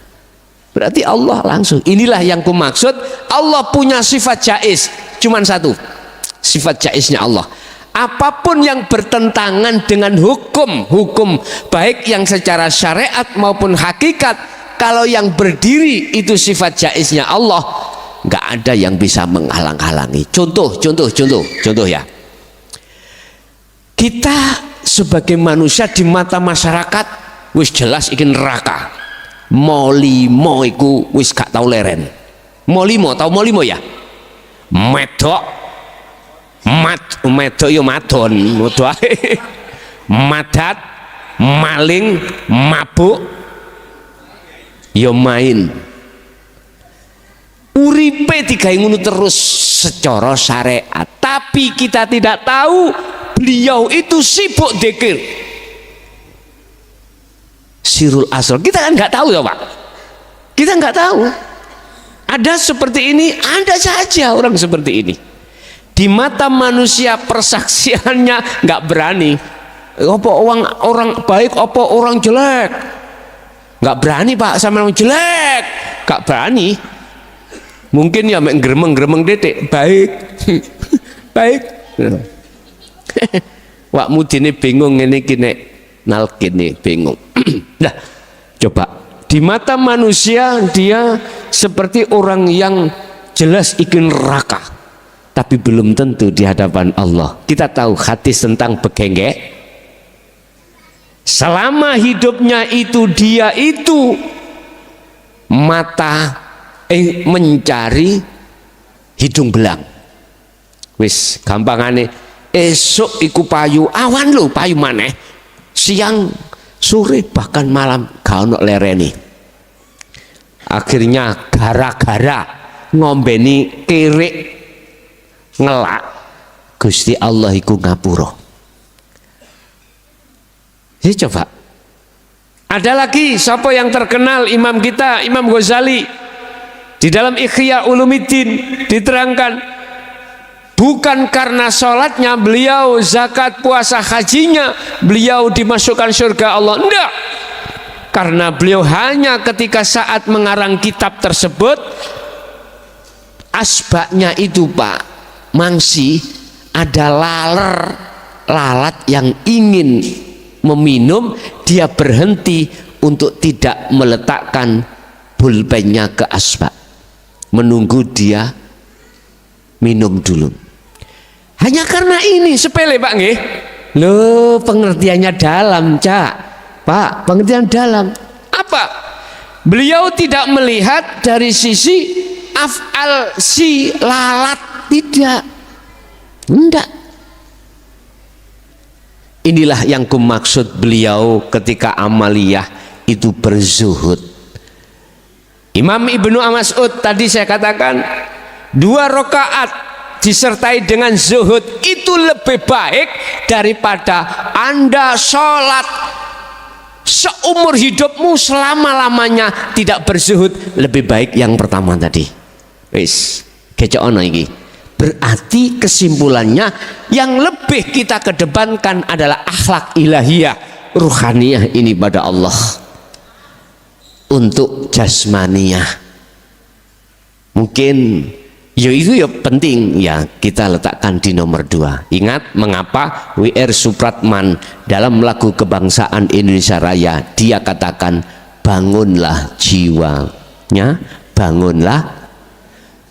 Berarti Allah langsung. Inilah yang ku maksud. Allah punya sifat jaiz, cuman satu. Sifat jaiznya Allah. Apapun yang bertentangan dengan hukum baik yang secara syariat maupun hakikat, kalau yang berdiri itu sifat jaiznya Allah, nggak ada yang bisa menghalang-halangi. Contoh ya. Kita sebagai manusia di mata masyarakat wis jelas iki neraka. Molimo iku wis gak tau leren. Molimo tau molimo ya? Medok yo madon, madat, maling, mabuk, yo main. Uripe digawe ngono terus secara syariat, tapi kita tidak tahu beliau itu sibuk dzikir. Sirul asr kita kan nggak tahu ya Pak, kita nggak tahu. Ada seperti ini, ada saja orang seperti ini. Di mata manusia persaksiannya nggak berani. Apa orang baik, apa orang jelek? Nggak berani Pak sama orang jelek, nggak berani. Mungkin ya gremeng detik baik, baik. Wak mudine bingung ini kini nalkin nih bingung. Nah, coba di mata manusia dia seperti orang yang jelas ingin neraka, tapi belum tentu di hadapan Allah. Kita tahu hadis tentang begengge. selama hidupnya itu dia itu mencari hidung belang. Wis gampangane esuk iku payu awan lho, payu maneh siang sore bahkan malam gak ono lereni. Akhirnya gara-gara ngombeni kirik ngelak, Gusti Allah iku ngapura. Ya coba. Ada lagi siapa yang terkenal, imam kita Imam Ghazali di dalam Ihya Ulumuddin diterangkan, bukan karena sholatnya beliau, zakat, puasa, hajinya beliau dimasukkan surga Allah, enggak, karena beliau hanya ketika saat mengarang kitab tersebut asbaknya itu Pak Mangsi ada lalat yang ingin meminum, dia berhenti untuk tidak meletakkan pulpennya ke asbak, menunggu dia minum dulu. Hanya karena ini, sepele Pak nggih. Loh, pengertiannya dalam, Cak. Pak, pengertian dalam. Apa? Beliau tidak melihat dari sisi af'al si lalat, tidak. Enggak. Inilah yang kumaksud beliau ketika amaliyah itu berzuhud. Imam Ibnu Mas'ud tadi saya katakan 2 rakaat disertai dengan zuhud itu lebih baik daripada Anda sholat seumur hidupmu selama-lamanya tidak berzuhud. Lebih baik yang pertama tadi. Wis, keceono iki. Berarti kesimpulannya yang lebih kita kedepankan adalah akhlak ilahiyah, ruhaniyah ini pada Allah. Untuk jasmaniyah mungkin ya itu ya penting ya kita letakkan di nomor 2. Ingat mengapa W.R. Supratman dalam lagu kebangsaan Indonesia Raya dia katakan bangunlah jiwanya, bangunlah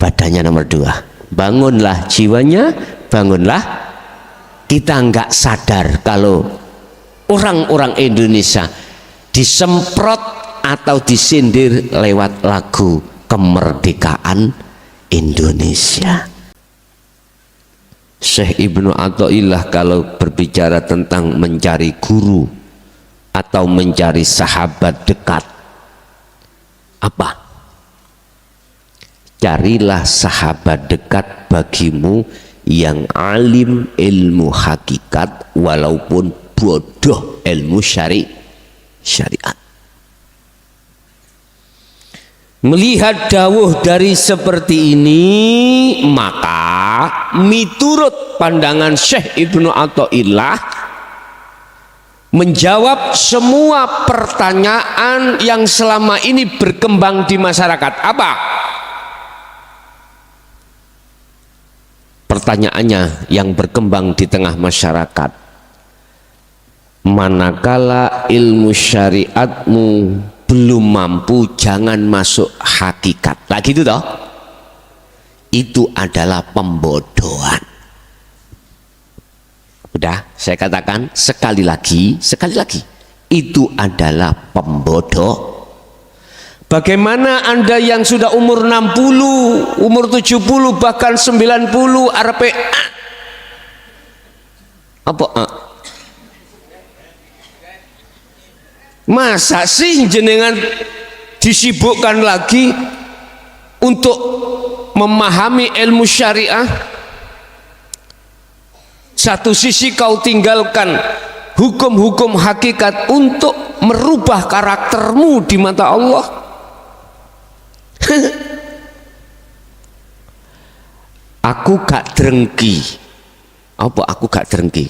badannya, nomor 2. Bangunlah jiwanya, bangunlah. Kita nggak sadar kalau orang-orang Indonesia disemprot atau disindir lewat lagu kemerdekaan Indonesia. Syekh Ibnu Athaillah kalau berbicara tentang mencari guru atau mencari sahabat dekat, apa? Carilah sahabat dekat bagimu yang alim ilmu hakikat walaupun bodoh ilmu syariat. Melihat dawuh dari seperti ini, maka miturut pandangan Syekh Ibnu Athaillah menjawab semua pertanyaan yang selama ini berkembang di masyarakat. Apa? Pertanyaannya yang berkembang di tengah masyarakat, manakala ilmu syariatmu belum mampu, jangan masuk hakikat. Lah gitu toh? Itu adalah pembodohan. Udah, saya katakan sekali lagi, itu adalah pembodoh. Bagaimana Anda yang sudah umur 60, umur 70, bahkan 90 RPA? Apa? Masa sih jenengan disibukkan lagi untuk memahami ilmu syariah? Satu sisi kau tinggalkan hukum-hukum hakikat untuk merubah karaktermu di mata Allah. Aku gak drengki. Apa aku gak drengki?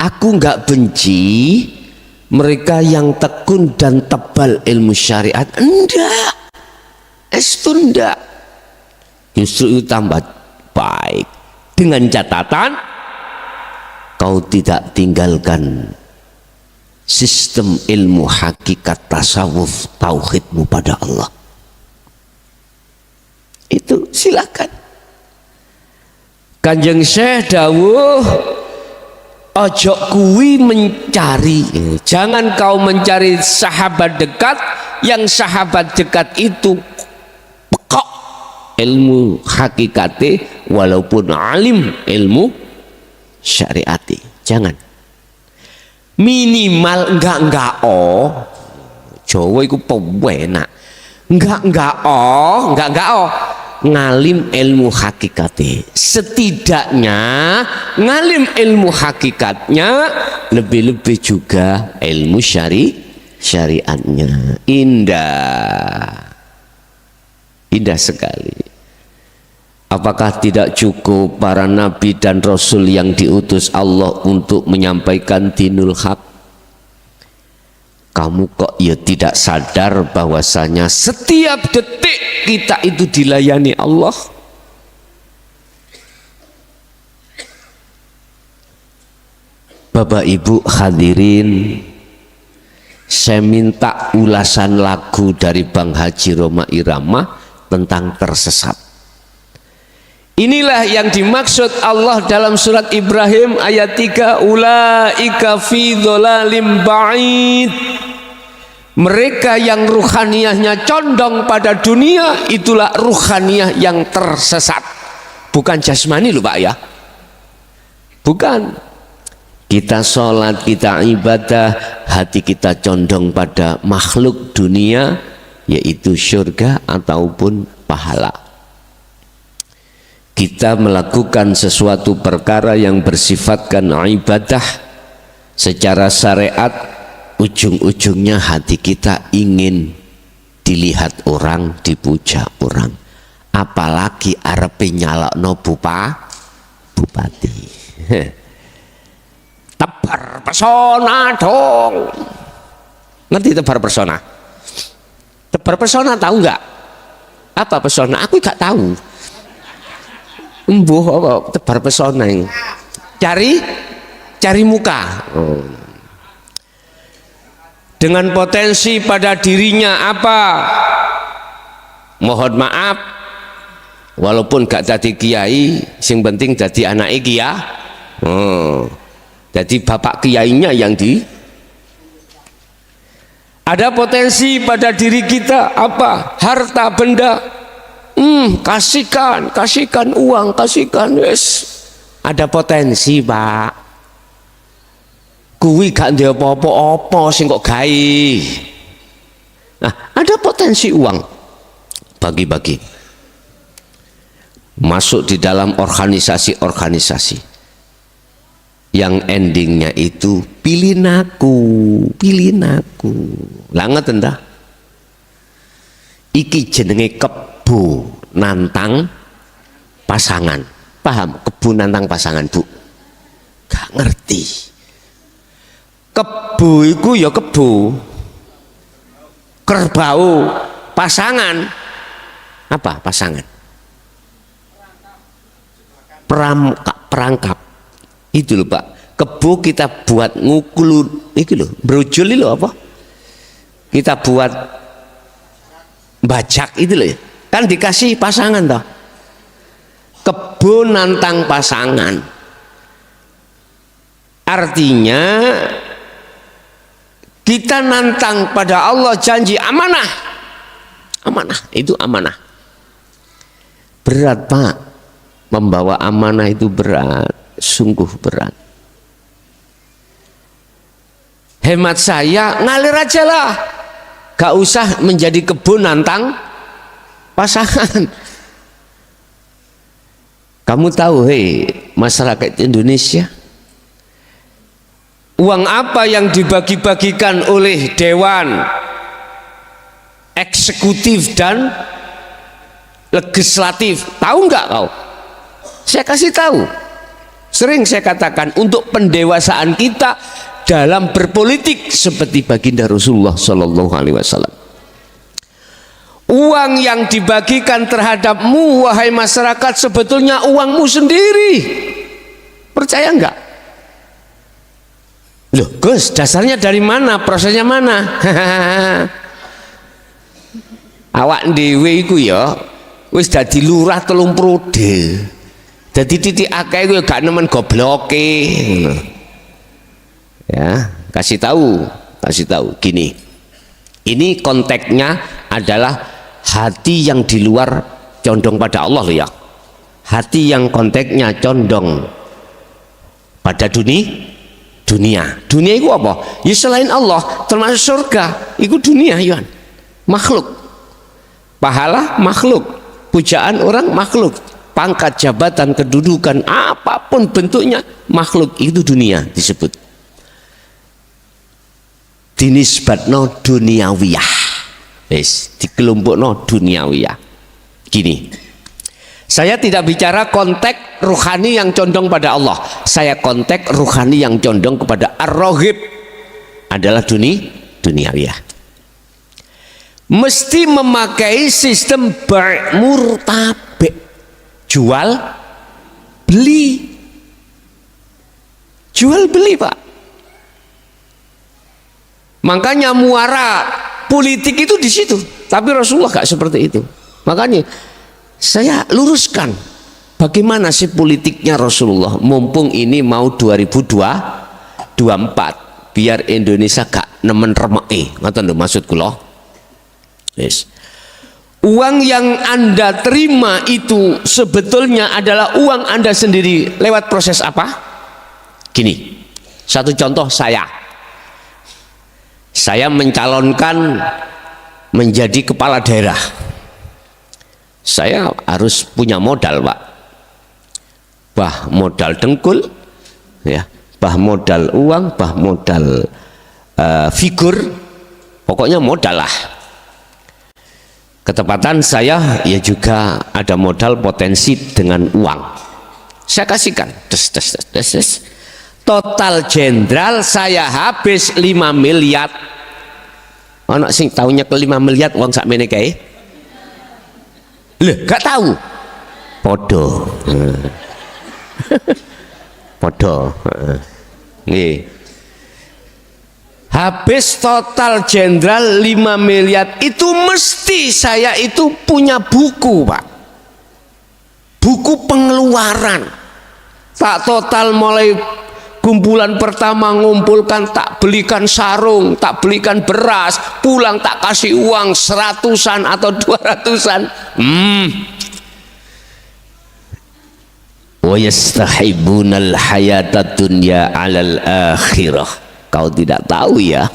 Aku gak benci mereka yang tekun dan tebal ilmu syariat. Enggak, itu enggak. Justru itu tambah baik, dengan catatan kau tidak tinggalkan sistem ilmu hakikat tasawuf tauhidmu pada Allah. Itu silakan. Kanjeng Syekh dawuh ojo kuwi mencari, jangan kau mencari sahabat dekat yang sahabat dekat itu pekok ilmu hakikate walaupun alim ilmu syariati. Jangan, minimal enggak Jawa iku penak, enggak ngalim ilmu hakikate. Setidaknya ngalim ilmu hakikatnya, lebih-lebih juga ilmu syariatnya. Indah sekali. Apakah tidak cukup para nabi dan rasul yang diutus Allah untuk menyampaikan dinul haq? Kamu kok ya tidak sadar bahwasanya setiap detik kita itu dilayani Allah? Bapak Ibu hadirin, saya minta ulasan lagu dari Bang Haji Roma Irama tentang tersesat. Inilah yang dimaksud Allah dalam surat Ibrahim ayat 3, ulaika fi dhalalim ba'id. Mereka yang ruhaniyahnya condong pada dunia, itulah ruhaniyah yang tersesat. Bukan jasmani loh Pak ya, bukan. Kita sholat, kita ibadah, hati kita condong pada makhluk dunia, yaitu surga ataupun pahala. Kita melakukan sesuatu perkara yang bersifatkan ibadah secara syariat, ujung-ujungnya hati kita ingin dilihat orang, dipuja orang. Apalagi arepe nyalakno bupati. Tebar pesona dong. Ngerti tebar pesona? Tebar pesona tahu nggak? Apa pesona? Aku nggak tahu. Embuh apa tebar pesona yang cari muka. Dengan potensi pada dirinya apa? Mohon maaf, walaupun gak jadi kiai, sing penting jadi anak kiai. Jadi bapak kiainya yang ada potensi pada diri kita apa? Harta benda. Kasihkan uang, kasihkan wes. Ada potensi, Pak. Kuwi gak ndek apa-apa sing kok gawe. Nah, ada potensi uang. Bagi-bagi. Masuk di dalam organisasi-organisasi yang endingnya itu pilih aku. Lah ngeten ta? Iki jenenge kebo nantang pasangan. Paham? Kebo nantang pasangan, Bu? Gak ngerti. Kebo iku ya kebo. Kerbau, pasangan. Apa pasangan? Perangkap. Itu loh Pak. Kebo kita buat ngukul iki lho, brojol iki lho apa? Kita buat bajak itu loh. Kan dikasih pasangan toh. Kebo nantang pasangan. Artinya kita nantang pada Allah janji amanah. Amanah, itu amanah. Berat Pak. Membawa amanah itu berat, sungguh berat. Hemat saya ngalir aja lah. Gak usah menjadi kebun nantang pasangan. Kamu tahu masyarakat Indonesia, uang apa yang dibagi-bagikan oleh dewan eksekutif dan legislatif? Tahu nggak kau? Saya kasih tahu. Sering saya katakan untuk pendewasaan kita dalam berpolitik seperti baginda Rasulullah Shallallahu Alaihi Wasallam. Uang yang dibagikan terhadapmu wahai masyarakat sebetulnya uangmu sendiri. Percaya enggak? Loh Gus, dasarnya dari mana? Prosesnya mana? Awak dhewe iku ya wis dadi lurah 30 de. Dadi titik akeh iku gak nemen gobloke. Ya, kasih tahu gini. Ini konteksnya adalah hati yang di luar condong pada Allah loh ya. Hati yang konteksnya condong pada dunia itu apa? Ya selain Allah, termasuk surga itu dunia ya, makhluk. Pahala makhluk, pujaan orang makhluk, pangkat, jabatan, kedudukan, apapun bentuknya makhluk, itu dunia disebut. Dinisbatno duniawiyah, dikelompokno duniawiyah. Gini, saya tidak bicara konteks ruhani yang condong pada Allah, saya konteks ruhani yang condong kepada ar-raghib, adalah duniawiyah. Mesti memakai sistem murtabe, jual beli Pak. Makanya muara politik itu di situ, tapi Rasulullah gak seperti itu. Makanya saya luruskan bagaimana sih politiknya Rasulullah, mumpung ini mau 2024, biar Indonesia gak nemen remei, ngoten lho maksud kula. Yes. Uang yang Anda terima itu sebetulnya adalah uang Anda sendiri lewat proses apa? Gini, satu contoh, saya mencalonkan menjadi kepala daerah. Saya harus punya modal Pak, bah modal dengkul ya, bah modal uang, bah modal figur, pokoknya modal lah. Ketepatan saya ya juga ada modal potensi dengan uang, saya kasihkan des. Total jenderal saya habis 5 miliar. Ono sing taunya ke 5 miliar uang sak mene kae? Lho, gak tahu. Podo. Podo. Nggih. Habis total jenderal 5 miliar itu mesti saya itu punya buku Pak, buku pengeluaran. Tak total mulai kumpulan pertama ngumpulkan, tak belikan sarung, tak belikan beras, pulang tak kasih uang 100-an atau 200-an. Wa yastahibunal hayatad dunya 'alal akhirah. Kau tidak tahu ya,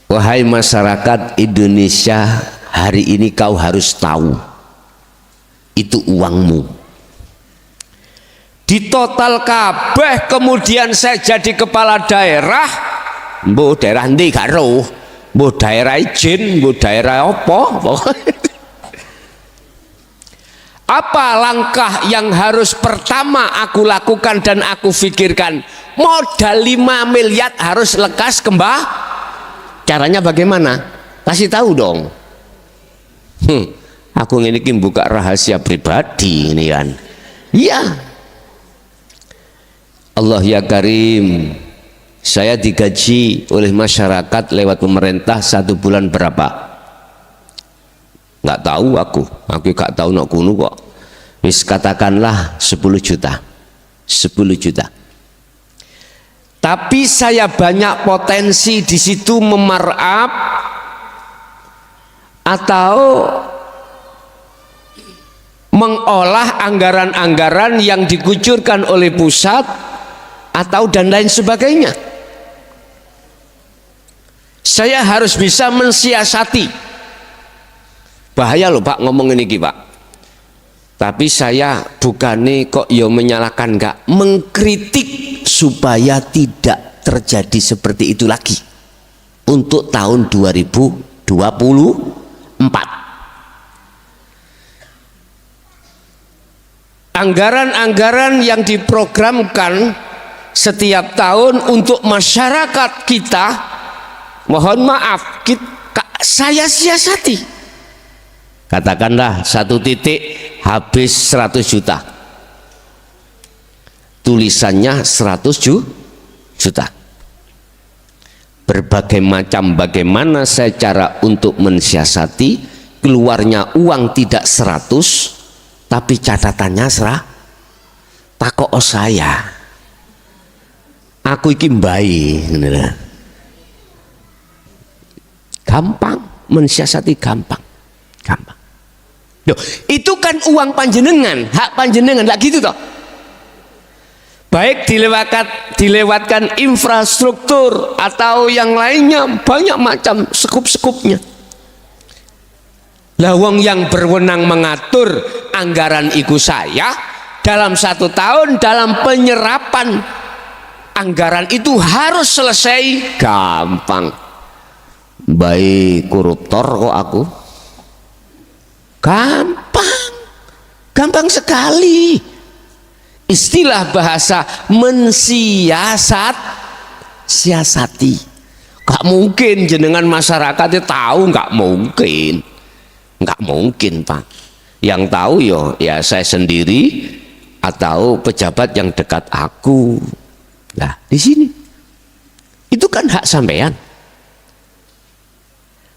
wahai masyarakat Indonesia, hari ini kau harus tahu, itu uangmu di total kabeh. Kemudian saya jadi kepala daerah, mbuh daerah ndi gak roh, mbuh daerah izin, mbuh daerah apa. Apa langkah yang harus pertama aku lakukan dan aku pikirkan? Modal 5 miliar harus lekas kembali. Caranya bagaimana? Kasih tahu dong. Aku ini buka rahasia pribadi ini kan. Iya. Allah ya Karim, saya digaji oleh masyarakat lewat pemerintah 1 bulan berapa? Nggak tahu aku gak tahu nak kuno kok. Wis katakanlah 10 juta. Tapi saya banyak potensi di situ memarap atau mengolah anggaran-anggaran yang dikucurkan oleh pusat atau dan lain sebagainya. Saya harus bisa mensiasati. Bahaya loh Pak ngomong ini Pak. Tapi saya bukannya kok ya menyalahkan, enggak, mengkritik supaya tidak terjadi seperti itu lagi untuk tahun 2024. Anggaran-anggaran yang diprogramkan setiap tahun untuk masyarakat kita, mohon maaf, saya siasati. Katakanlah 1 titik habis 100 juta, tulisannya 100 juta. Berbagai macam bagaimana saya cara untuk mensiasati keluarnya uang tidak 100 tapi catatannya takok saya Aku iki mbai, gampang mensiasati, gampang. Loh, itu kan uang panjenengan, hak panjenengan, lah gitu toh. Baik dilewatkan infrastruktur atau yang lainnya, banyak macam sekup-sekupnya. Lah wong yang berwenang mengatur anggaran iku saya, dalam 1 tahun dalam penyerapan anggaran itu harus selesai, gampang. Baik koruptor kok aku, gampang sekali. Istilah bahasa siasati. Gak mungkin jenengan masyarakatnya tahu, gak mungkin Pak. Yang tahu ya saya sendiri atau pejabat yang dekat aku. Nah di sini itu kan hak sampean.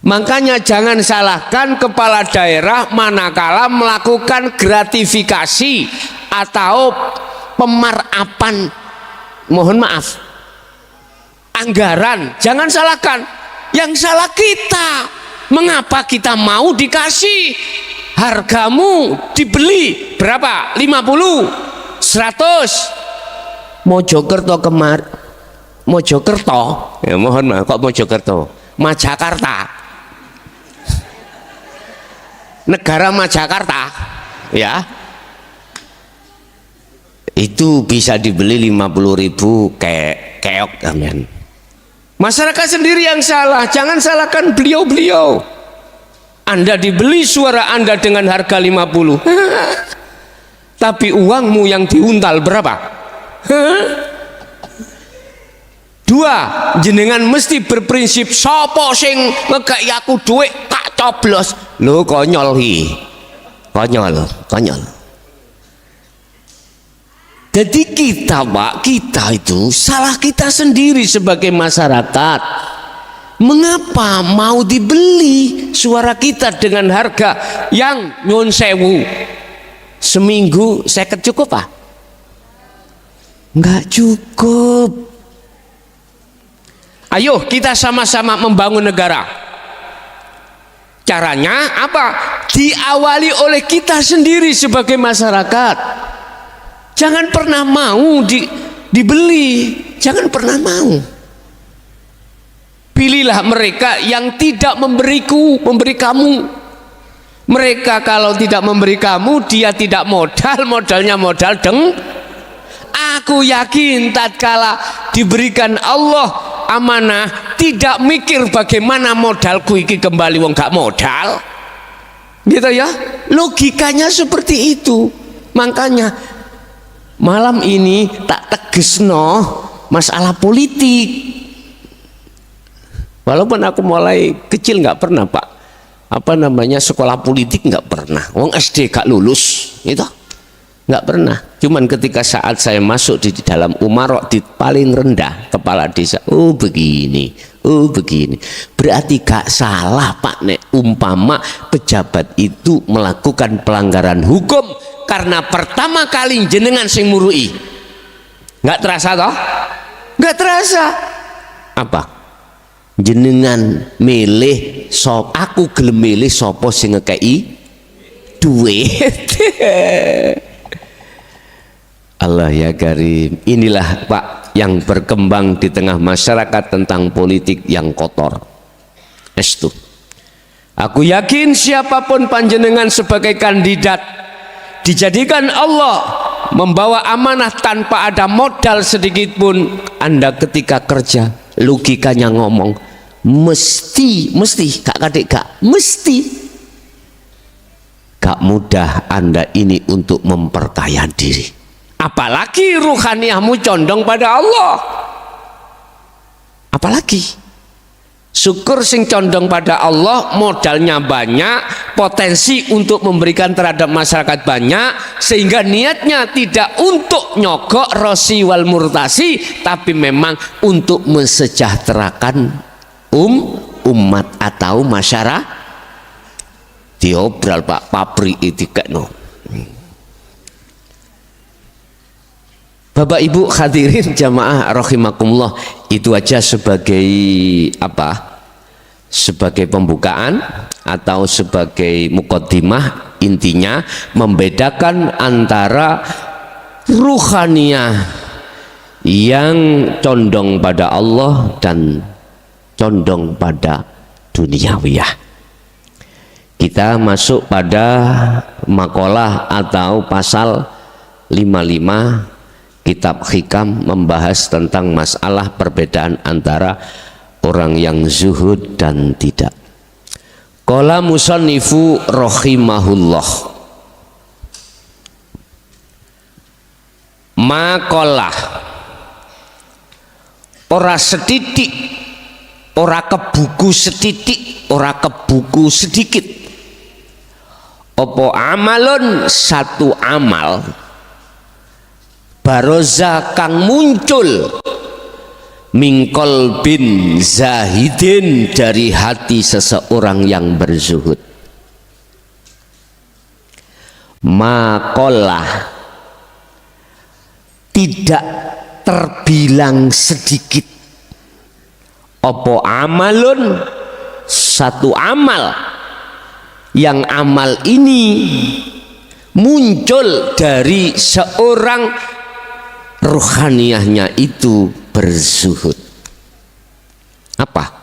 Makanya jangan salahkan kepala daerah manakala melakukan gratifikasi atau pemarapan, mohon maaf, anggaran. Jangan salahkan, yang salah kita. Mengapa kita mau dikasih? Hargamu dibeli berapa? 50, 100. Mojokerto, ya mohon maaf, kok Mojokerto? Majakarta. Negara Majakarta, ya, itu bisa dibeli 50.000 keok, amin. Masyarakat sendiri yang salah, jangan salahkan beliau-beliau. Anda dibeli suara Anda dengan harga 50, tapi uangmu yang diuntal berapa? 2, jenengan mesti berprinsip sopo sing ngekei aku duit tak coblos. Lho konyol. Jadi kita Pak, kita itu salah kita sendiri sebagai masyarakat. Mengapa mau dibeli suara kita dengan harga yang nyun sewu? Seminggu 50 cukup Pak? Enggak cukup. Ayo kita sama-sama membangun negara. Caranya apa? Diawali oleh kita sendiri sebagai masyarakat. Jangan pernah mau dibeli. Jangan pernah mau. Pilihlah mereka yang tidak memberi kamu. Mereka kalau tidak memberi kamu, dia tidak modalnya modal Aku yakin tatkala diberikan Allah amanah, tidak mikir bagaimana modalku iki kembali wong gak modal, gitu ya. Logikanya seperti itu. Makanya malam ini tak tegesno masalah politik. Walaupun aku mulai kecil nggak pernah Pak, sekolah politik nggak pernah. Wong SD gak lulus, itu nggak pernah. Cuman ketika saat saya masuk di dalam umarok di paling rendah kepala desa, begini, berarti gak salah Pak nek umpama pejabat itu melakukan pelanggaran hukum karena pertama kali jenengan sing murui. Nggak terasa toh? Nggak terasa. Apa? Jenengan milih aku gelem milih sapa sing ngekei duit. Allah ya Karim. Inilah Pak yang berkembang di tengah masyarakat tentang politik yang kotor. Estu. Aku yakin siapapun panjenengan sebagai kandidat dijadikan Allah membawa amanah tanpa ada modal sedikit pun. Anda ketika kerja logikanya ngomong mesti gak mudah Anda ini untuk memperkaya diri. Apalagi ruhaniyahmu condong pada Allah. Apalagi syukur sing condong pada Allah, modalnya banyak, potensi untuk memberikan terhadap masyarakat banyak, sehingga niatnya tidak untuk nyogok rosi wal murtasi, tapi memang untuk mensejahterakan umat atau masyarakat. Diobral Pak pabrik itu no. Bapak Ibu hadirin jamaah rahimakumullah, itu aja sebagai apa? Sebagai pembukaan atau sebagai mukaddimah. Intinya membedakan antara ruhaniyah yang condong pada Allah dan condong pada duniawiyah. Kita masuk pada makalah atau pasal 55 Kitab Hikam, membahas tentang masalah perbedaan antara orang yang zuhud dan tidak. Qala musannifu rahimahullah, makalah ora setitik, ora kebuku setitik, ora kebuku sedikit, opo amalun satu amal, baroza kang muncul mingkol bin zahidin, dari hati seseorang yang berzuhud. Makalah tidak terbilang sedikit, opo amalun satu amal, yang amal ini muncul dari seorang ruhaniyahnya itu berzuhud. Apa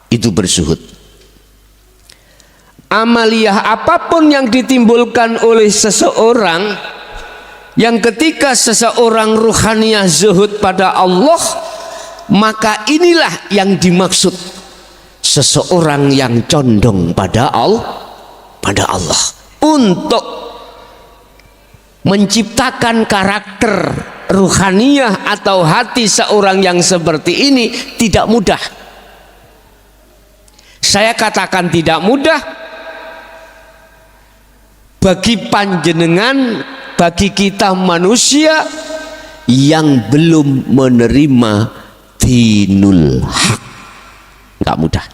itu berzuhud? Amaliyah apapun yang ditimbulkan oleh seseorang, yang ketika seseorang ruhaniyah zuhud pada Allah, maka inilah yang dimaksud seseorang yang condong pada Allah untuk menciptakan karakter ruhaniyah atau hati seorang yang seperti ini tidak mudah. Saya katakan tidak mudah bagi panjenengan, bagi kita manusia yang belum menerima dinul haq. Enggak mudah.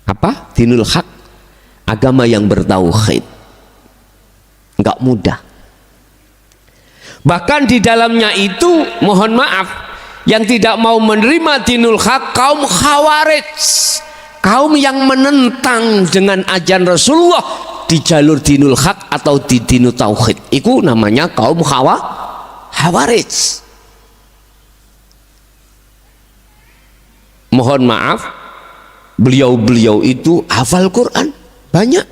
Apa? Dinul haq, agama yang bertauhid. Enggak mudah. Bahkan di dalamnya itu, mohon maaf, yang tidak mau menerima dinul haq kaum khawarij, kaum yang menentang dengan ajaran Rasulullah di jalur dinul haq atau di dinul tauhid. Itu namanya kaum khawarij. Mohon maaf, beliau-beliau itu hafal Quran banyak,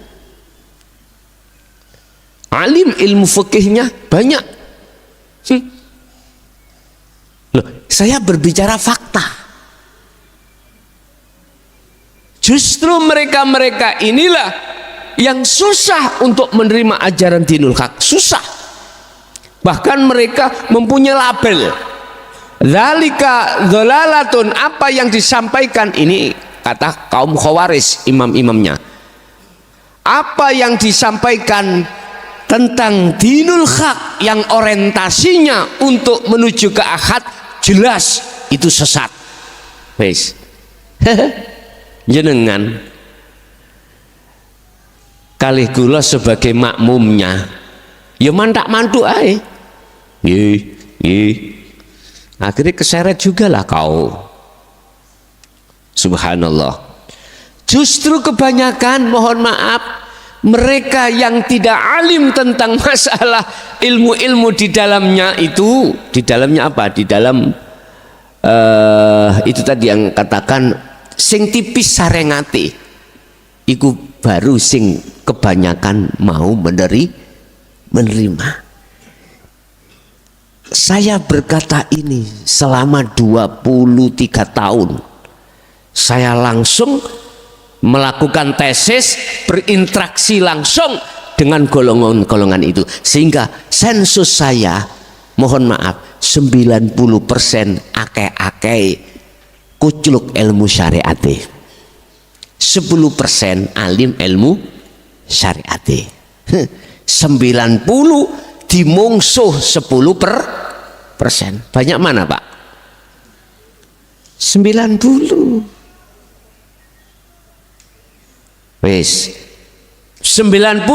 alim ilmu fikihnya banyak. Loh, saya berbicara fakta. Justru mereka-mereka inilah yang susah untuk menerima ajaran dinul haq, susah. Bahkan mereka mempunyai label, dzalika dzalalatun, apa yang disampaikan ini kata kaum khawarij, imam-imamnya, apa yang disampaikan tentang dinul haq yang orientasinya untuk menuju ke akad, jelas itu sesat. Wes jenengan kalih kula sebagai makmumnya ya mantak mantuk ae, akhirnya keseret juga lah kau. Subhanallah. Justru kebanyakan, mohon maaf, mereka yang tidak alim tentang masalah ilmu-ilmu di dalamnya itu, di dalamnya apa? Di dalam itu tadi yang katakan sing tipis sarengati, iku baru sing kebanyakan mau menerima. Saya berkata ini selama 23 tahun. Saya langsung melakukan tesis, berinteraksi langsung dengan golongan-golongan itu, sehingga sensus saya, mohon maaf, 90% akeh-akeh kucluk ilmu syariate, 10% alim ilmu syariate, 90 dimungsuh 10%. Banyak mana Pak? 90. Wes 90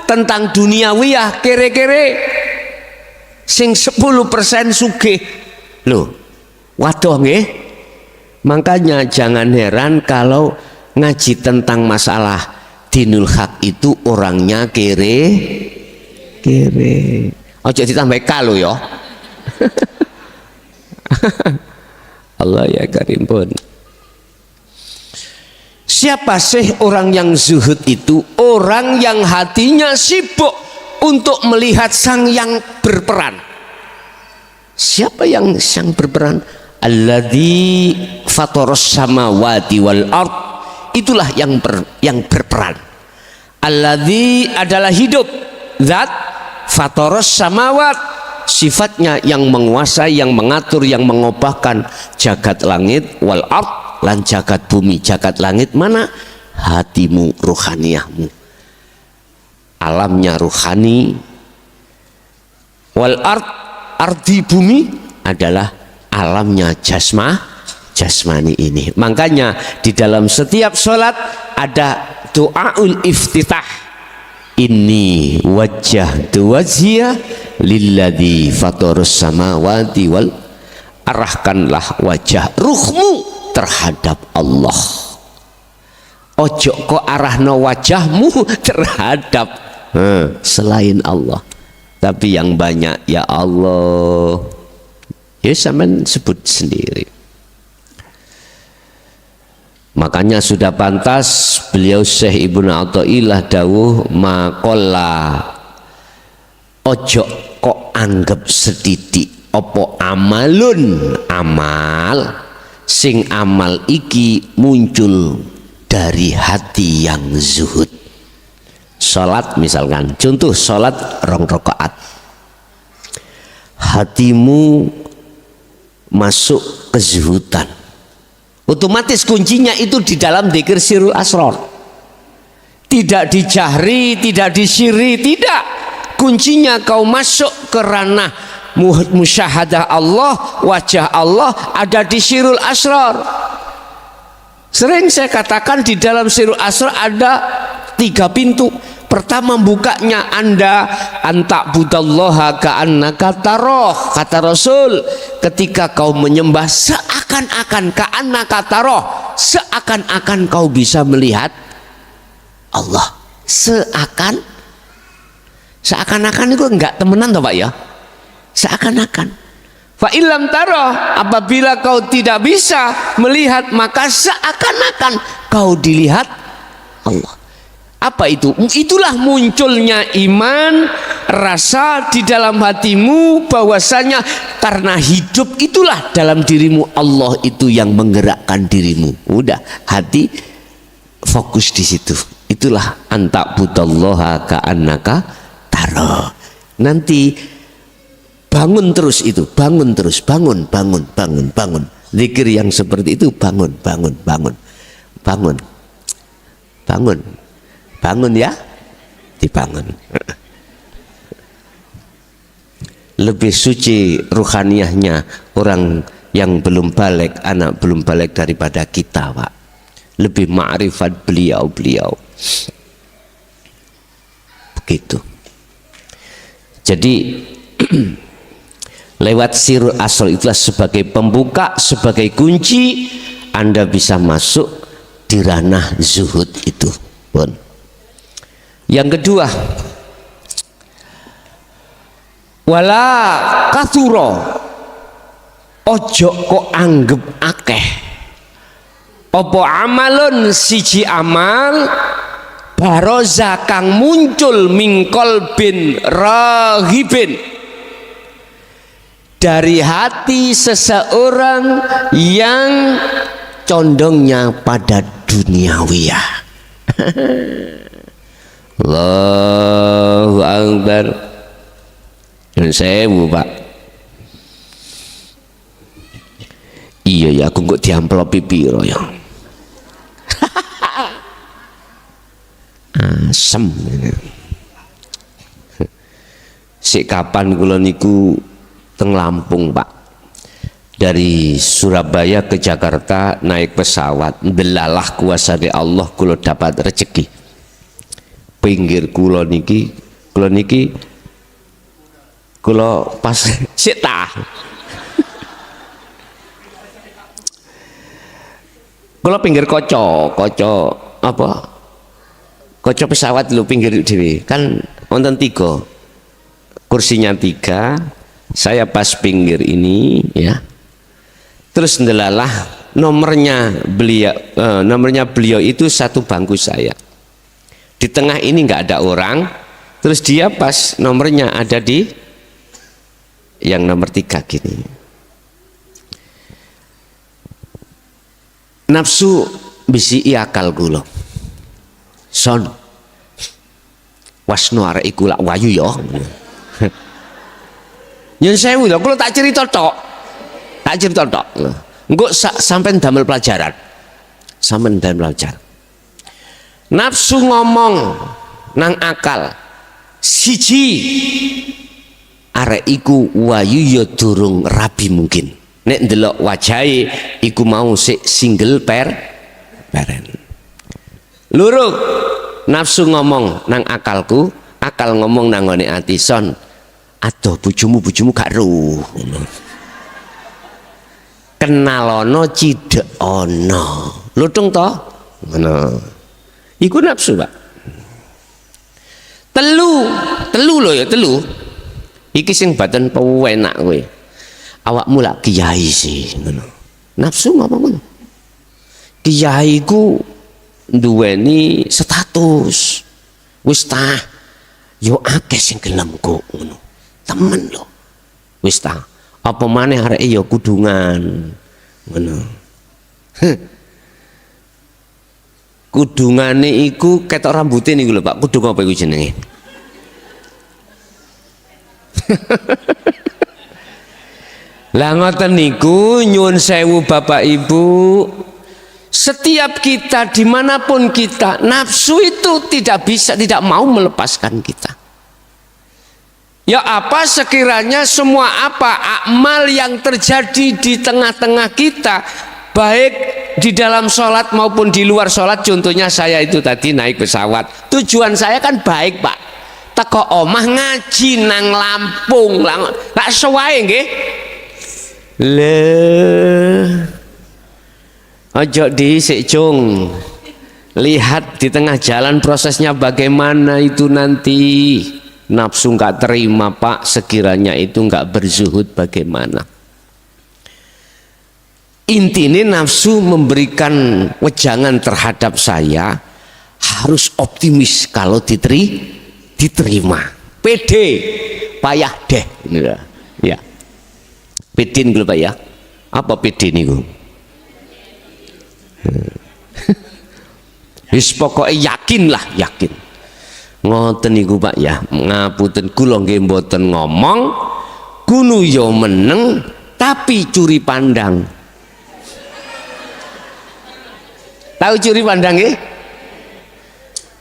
tentang duniawiyah kere-kere sing 10% sugih. Loh, waduh nggih. Makanya jangan heran kalau ngaji tentang masalah dinul haq itu orangnya kere. Ojo ditambah kalau ya. Allah ya karim pun. Siapa sih orang yang zuhud itu? Orang yang hatinya sibuk untuk melihat sang yang berperan. Siapa yang berperan? Alladzi fataras samawati wal ard. Itulah yang berperan. Alladzi adalah hidup, zat fataras samawat, sifatnya yang menguasai, yang mengatur, yang mengubahkan jagat langit wal ard, lan jagat bumi. Jagat langit mana? Hatimu, ruhaniyahmu, alamnya ruhani. Wal ard, ardi bumi adalah alamnya jasmani ini. Makanya di dalam setiap sholat ada doaul iftitah. Inni wajjahtu wajhiya lilladzi fatarus samawati wal, arahkanlah wajah ruhmu terhadap Allah. Ojo kok arahno wajahmu terhadap selain Allah, tapi yang banyak ya Allah. Ya sampean sebut sendiri. Makanya sudah pantas beliau Syekh Ibnu Athaillah dawuh makola ojo kok anggap sedidik opo amalun amal sing amal iki muncul dari hati yang zuhud. Salat misalkan, contoh salat 2 rakaat, hatimu masuk kezuhudan, otomatis kuncinya itu di dalam dzikir sirul asrar. Tidak dijahri, tidak disiri, tidak. Kuncinya kau masuk ke ranah musyahadah Allah, wajah Allah ada di sirul asrar. Sering saya katakan di dalam sirul asrar ada 3 pintu. Pertama bukanya Anda antak budallaha ka'annaka taroh, kata Rasul, ketika kau menyembah seakan-akan ka'annaka taroh, seakan-akan kau bisa melihat Allah. Seakan-akan itu enggak temenan toh Pak ya, seakan-akan. Fa illam taroh, apabila kau tidak bisa melihat maka seakan-akan kau dilihat Allah. Apa itu? Itulah munculnya iman, rasa di dalam hatimu bahwasanya karena hidup itulah dalam dirimu, Allah itu yang menggerakkan dirimu. Udah, hati fokus di situ. Itulah antak budallaha ka'annaka taro. Nanti bangun terus itu, bangun terus, bangun. Zikir yang seperti itu bangun ya, dibangun. Lebih suci ruhaniyahnya orang yang belum balik, anak belum balik daripada kita Pak. Lebih ma'rifat beliau begitu. Jadi lewat sirul asrar itulah sebagai pembuka, sebagai kunci Anda bisa masuk di ranah zuhud itu pun. Yang kedua, wala kathuro, ojo kok anggap akeh opo amalun siji amal baroza kang muncul mingkol bin rahibin, dari hati seseorang yang condongnya pada duniawiyah. Allahu Akbar. Dan sewu Pak. Iya ya, aku kok diamplopi piro ya. Asem. Sik kapan kula niku teng Lampung Pak. Dari Surabaya ke Jakarta naik pesawat, belalah kuasa dari Allah kula dapat rezeki. Pinggir kula niki kula pas sik ta. Kula pinggir kaca apa? Kaca pesawat lho pinggir dhewe. Kan wonten 3. Kursinya 3, saya pas pinggir ini ya. Terus ndelalah nomornya beliau itu satu bangku saya. Di tengah ini nggak ada orang, terus dia pas nomornya ada di yang nomor 3 gini. Nafsu bisi akal kula. Son wasno arek iku lak wayu ya. Nyun sewu lho, kula tak cerita tok. Tak cerita tok. Engko sampean damel pelajaran. Sampean damel pelajaran. Nafsu ngomong nang akal. Siji arek iku wayu ya durung rabi mungkin. Nek ndelok wajahe iku mau sik single peren. Loro nafsu ngomong nang akalku, akal ngomong nang ngone ati. Son adoh bojomu gak ruh. Kenalono cidek ana. Lutung to? Ngono. Iku nafsu, Pak. Telu lho ya, telu. Iki sing baten pewenak kowe. Awakmu lak kiai sih ngono. Nafsu ngomong ngono. Kiai ku duweni status. Wis ta yo akeh sing gelem kok ngono. Temen lho. Wis ta. Apa maneh areke yo kudungan. Ngono. Kudungane iku ketok rambute niku lho Pak. Kudung apa iku jenenge? Lah ngoten niku nyuwun sewu Bapak Ibu, setiap kita dimanapun kita, nafsu itu tidak mau melepaskan kita. Ya apa sekiranya semua amal yang terjadi di tengah-tengah kita, baik di dalam sholat maupun di luar sholat. Contohnya saya itu tadi naik pesawat, tujuan saya kan baik Pak, teko omah ngaji nang Lampung, lak sewae nggih. Ojo dhisik cung, lihat di tengah jalan prosesnya bagaimana itu nanti. Nafsu nggak terima Pak, sekiranya itu nggak berzuhud bagaimana. Intinya nafsu memberikan wejangan terhadap saya, harus optimis kalau diterima. Pede, payah deh. Ya. Pedin dulu Pak ya. Apa pede niku? Wis pokoke yakin lah, yakin. Ngoten niku Pak ya. Ngapunten kula nggih mboten ngomong kunu yo meneng tapi curi pandang. Tahu curi pandang nggih?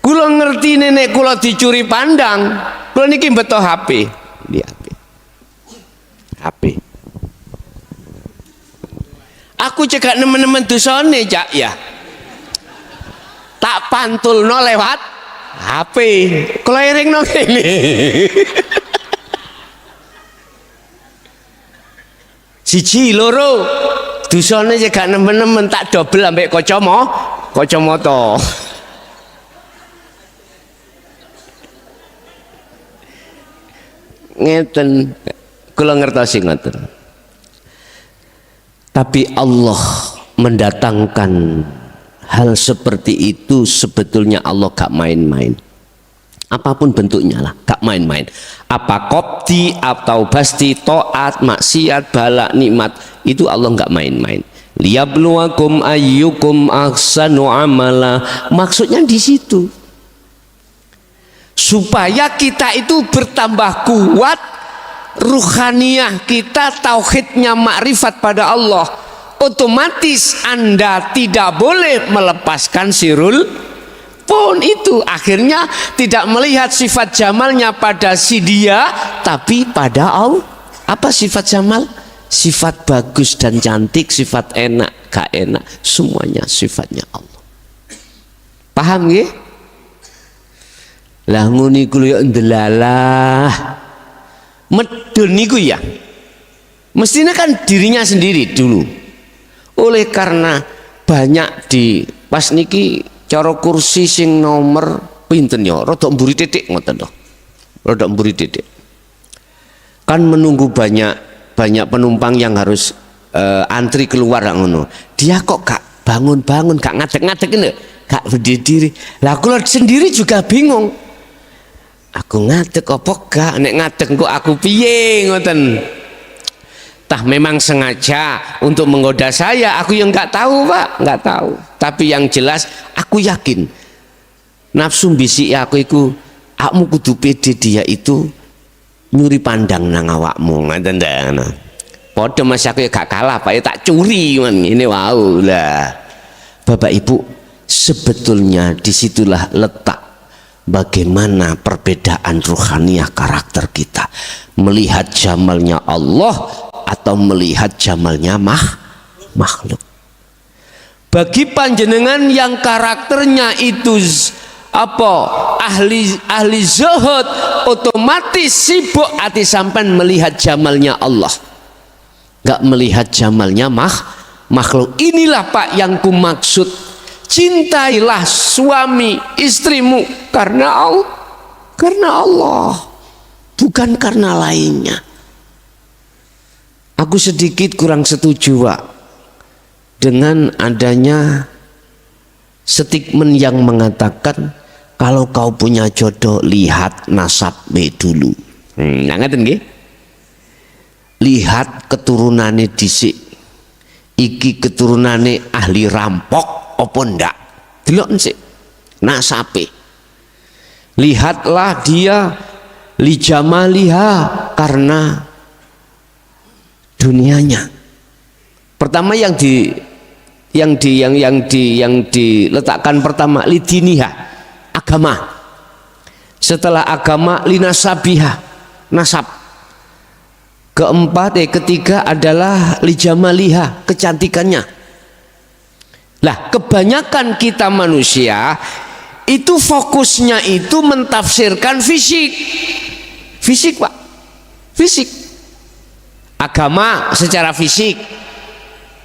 Kula ngerti nenek kula dicuri pandang. Kula niki mbeto HP. Di HP. Aku cekak nemen-nemen dosane Cak ya. Tak pantulno lewat HP. Kleringno kene. Siji loro dosane cekak nemen-nemen tak dobel ambek kacamata. Ngeten kula ngertosi ngoten. Tapi Allah mendatangkan hal seperti itu, sebetulnya Allah gak main-main. Apapun bentuknya lah, gak main-main. Apa kopti atau basti, to'at, maksiat, bala, nikmat, itu Allah gak main-main. Liyabluwakum ayyukum ahsanu amala. Maksudnya di situ. Supaya kita itu bertambah kuat ruhaniyah kita, tauhidnya, makrifat pada Allah. Otomatis Anda tidak boleh melepaskan sirul pun itu. Akhirnya tidak melihat sifat jamalnya pada si dia, tapi pada Allah. Apa sifat jamal? Sifat bagus dan cantik, sifat enak, gak enak, semuanya sifatnya Allah. Paham nggih? Lah ngene iku yo ndelalah. medun niku ya mestinya kan dirinya sendiri dulu. Oleh karena banyak di pas niki cara kursi sing nomor pinten ya rada mburi titik ngoten lho. Rada mburi titik. Kan menunggu banyak penumpang yang harus antri keluar ngono. Dia kok gak bangun-bangun, gak ngadeg-ngadeg lho, gak berdiri. Lah kula sendiri juga bingung. Aku ngadeg apa gak? Nek ngadeg kok aku piye ngoten. Tah memang sengaja untuk menggoda saya, aku yang nggak tahu Pak, nggak tahu. Tapi yang jelas aku yakin nafsu bisik aku iku akmu kudu pede dia itu nyuri pandang nang awakmu ngoten ta. Padha Mas aku ya gak kalah Pak, ya tak curi men ini wow lah. Bapak Ibu, sebetulnya disitulah letak bagaimana perbedaan ruhaniah karakter kita, melihat jamalnya Allah atau melihat jamalnya makhluk. Bagi panjenengan yang karakternya itu ahli zuhud, otomatis sibuk hati sampean melihat jamalnya Allah, gak melihat jamalnya makhluk. Inilah Pak yang ku maksud, cintailah suami istrimu karena Allah, bukan karena lainnya. Aku sedikit kurang setuju Pak dengan adanya statement yang mengatakan kalau kau punya jodoh lihat nasabnya dulu. Ngaten nggih? Lihat keturunane dhisik. Iki keturunane ahli rampok apa ndak? Delok sik nasabe. Lihatlah dia li jamaliha karena dunianya. Pertama yang diletakkan pertama lidiniha, agama. Setelah agama linasabiha, nasab. Ketiga adalah lijamaliha, kecantikannya. Lah kebanyakan kita manusia itu fokusnya itu mentafsirkan fisik Pak, fisik. Agama secara fisik,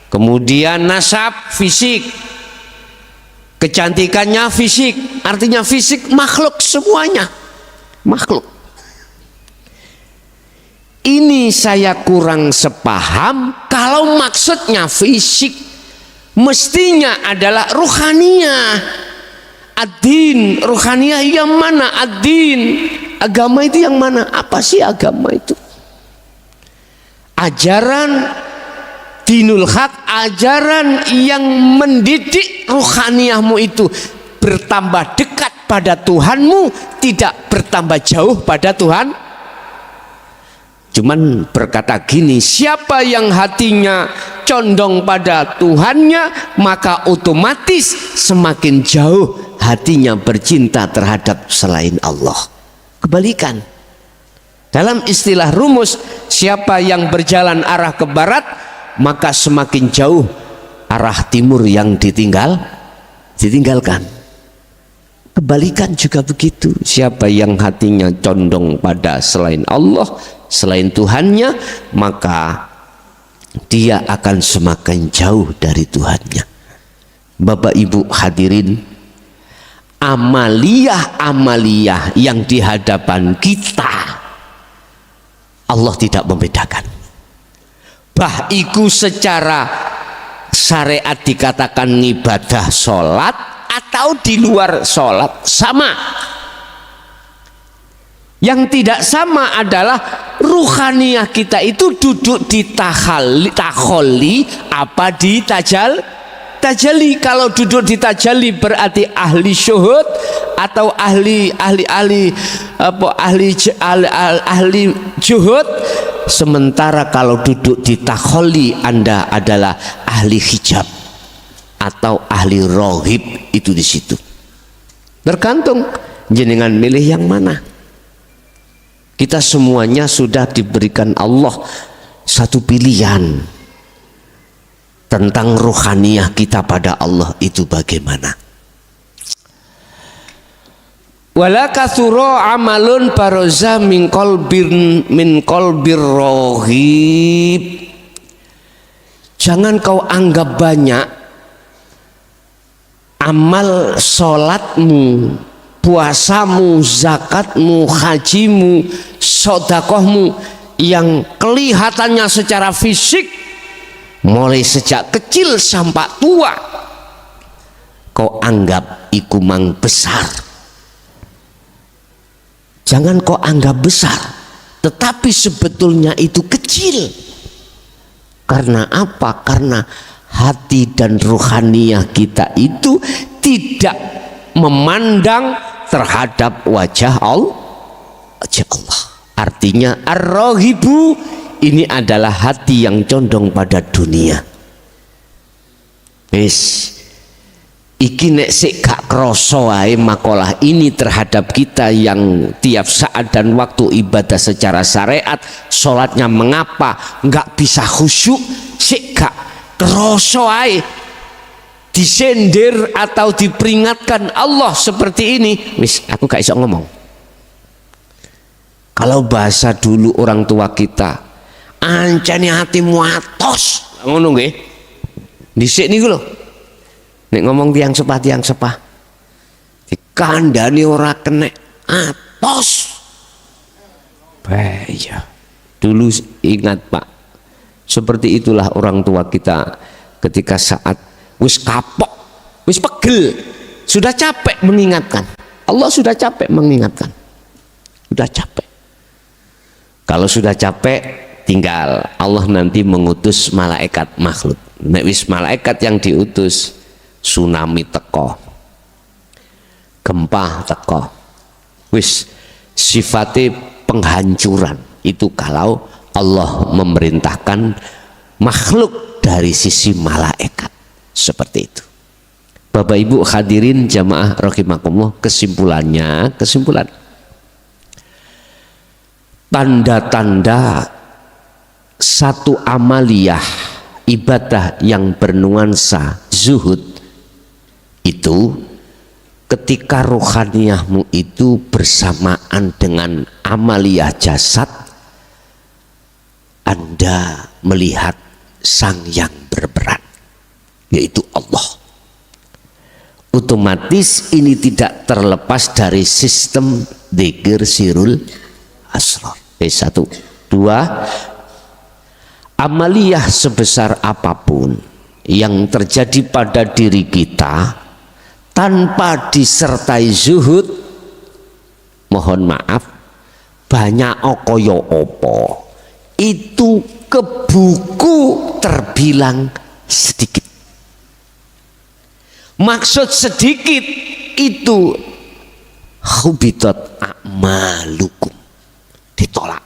kemudian nasab fisik, kecantikannya fisik, artinya fisik makhluk semuanya, makhluk. Ini saya kurang sepaham kalau maksudnya fisik, mestinya adalah ruhaniyah. Ad-din, ruhaniyah yang mana? Ad-din, agama itu yang mana? Apa sih agama itu? Ajaran dinul haq, ajaran yang mendidik ruhaniyahmu itu bertambah dekat pada Tuhanmu, tidak bertambah jauh pada Tuhan. Cuman berkata gini, siapa yang hatinya condong pada Tuhannya, maka otomatis semakin jauh hatinya bercinta terhadap selain Allah. Kebalikan. Dalam istilah rumus, siapa yang berjalan arah ke barat, maka semakin jauh arah timur yang ditinggalkan. Kebalikan juga begitu. Siapa yang hatinya condong pada selain Allah, selain Tuhannya, maka dia akan semakin jauh dari Tuhannya. Bapak Ibu hadirin, amaliyah yang di hadapan kita Allah tidak membedakan. Bah iku secara syariat dikatakan ibadah sholat atau di luar sholat sama. Yang tidak sama adalah ruhaniyah kita itu duduk di takholi apa di tajalli. Kalau duduk di tajalli berarti ahli syuhud atau ahli juhud. Sementara kalau duduk di takholi Anda adalah ahli hijab atau ahli rohib, itu di situ. Tergantung jenengan milih yang mana. Kita semuanya sudah diberikan Allah satu pilihan tentang ruhaniyah kita pada Allah itu bagaimana. wala katsura amalun baroza min qalbir rohib. Jangan kau anggap banyak amal sholatmu, puasamu, zakatmu, hajimu, sodakohmu yang kelihatannya secara fisik mulai sejak kecil sampai tua kau anggap iku mang besar. Jangan kau anggap besar, tetapi sebetulnya itu kecil. Karena apa? Karena hati dan ruhaniyah kita itu tidak memandang terhadap wajah Allah. Artinya ar-rahibu ini adalah hati yang condong pada dunia. Iki nek sik gak kroso wae makalah ini terhadap kita yang tiap saat dan waktu ibadah secara syariat, sholatnya mengapa nggak bisa khusyuk, sik gak kroso wae disendir atau diperingatkan Allah seperti ini, wis aku gak iso ngomong. Kalau bahasa dulu orang tua kita, ancane hatimu atos, ngono nggih. Dhisik niku lho. Nek ngomong tiang sepah dikandani ora kena atos. Bahaya. Dulu ingat Pak, seperti itulah orang tua kita ketika saat wis kapok, wis pegel, sudah capek mengingatkan. Allah sudah capek mengingatkan, sudah capek. Kalau sudah capek, tinggal Allah nanti mengutus malaikat makhluk. Nek wis malaikat yang diutus, tsunami teko, gempa teko, wis sifatnya penghancuran. Itu kalau Allah memerintahkan makhluk dari sisi malaikat, seperti itu. Bapak Ibu hadirin jamaah rahimakumullah, kesimpulan tanda-tanda satu amaliyah ibadah yang bernuansa zuhud itu ketika rohaniyahmu itu bersamaan dengan amaliyah jasad, Anda melihat sang yang berperan, yaitu Allah. Otomatis ini tidak terlepas dari sistem dzikir sirul asrar. Satu, dua, amaliyah sebesar apapun yang terjadi pada diri kita tanpa disertai zuhud, mohon maaf, banyak okoyo opo itu ke buku terbilang sedikit. Maksud sedikit itu hubitat a'malukum, ditolak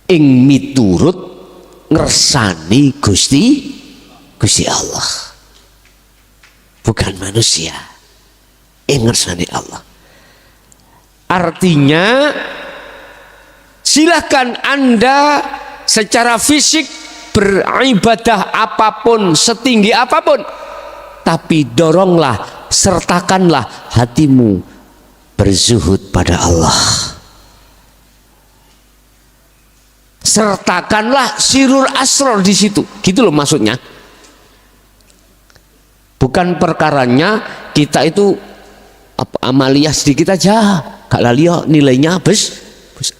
ing miturut ngersani Gusti Allah, bukan manusia, ngersani Allah. Artinya silahkan Anda secara fisik beribadah apapun, setinggi apapun, tapi doronglah, sertakanlah hatimu berzuhud pada Allah. Sertakanlah sirul asrar di situ, gitu loh maksudnya. Bukan perkaranya kita itu amaliyah sedikit aja, gak lalio nilainya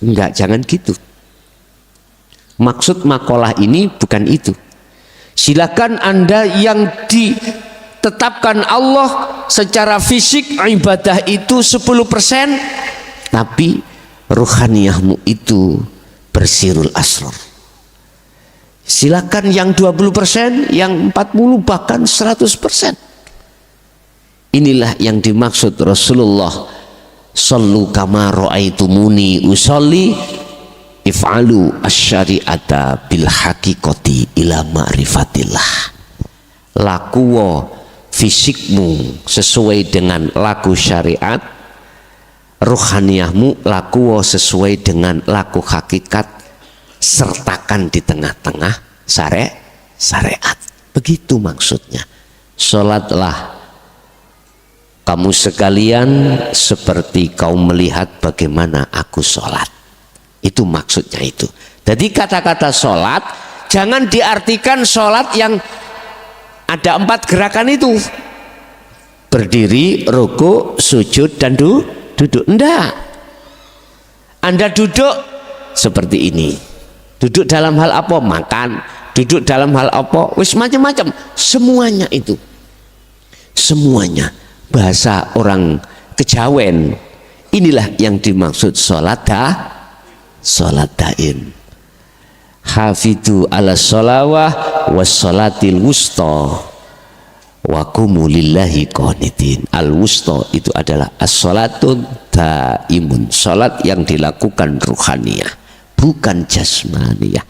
enggak, jangan gitu. Maksud makalah ini bukan itu. Silakan Anda yang ditetapkan Allah secara fisik ibadah itu 10%, tapi ruhaniyahmu itu bersirul asrar. Silakan yang 20%, yang 40%, bahkan 100%. Inilah yang dimaksud Rasulullah, sallu kama ra'aitumuni usolli if'alu asyari'ata bil haqiqati ila ma'rifatillah. Lakuwo fisikmu sesuai dengan laku syariat, ruhaniyahmu lakuwo sesuai dengan laku hakikat, sertakan di tengah-tengah syariat. Begitu maksudnya. Sholatlah kamu sekalian seperti kau melihat bagaimana aku sholat. Itu maksudnya itu. Jadi kata-kata sholat jangan diartikan sholat yang ada 4 gerakan itu, berdiri, rukuk, sujud, dan duduk. Enggak. Anda duduk seperti ini. Duduk dalam hal apa? Makan. Duduk dalam hal apa? Wis macam-macam. Semuanya itu. Semuanya. Bahasa orang kejawen. Inilah yang dimaksud sholat daim. Hafidhu ala sholawah was sholatil wusta wa qumu lillahi qanitin. Al wusta itu adalah as-sholatul daimun, sholat yang dilakukan ruhaniyah, bukan jasmaniyah.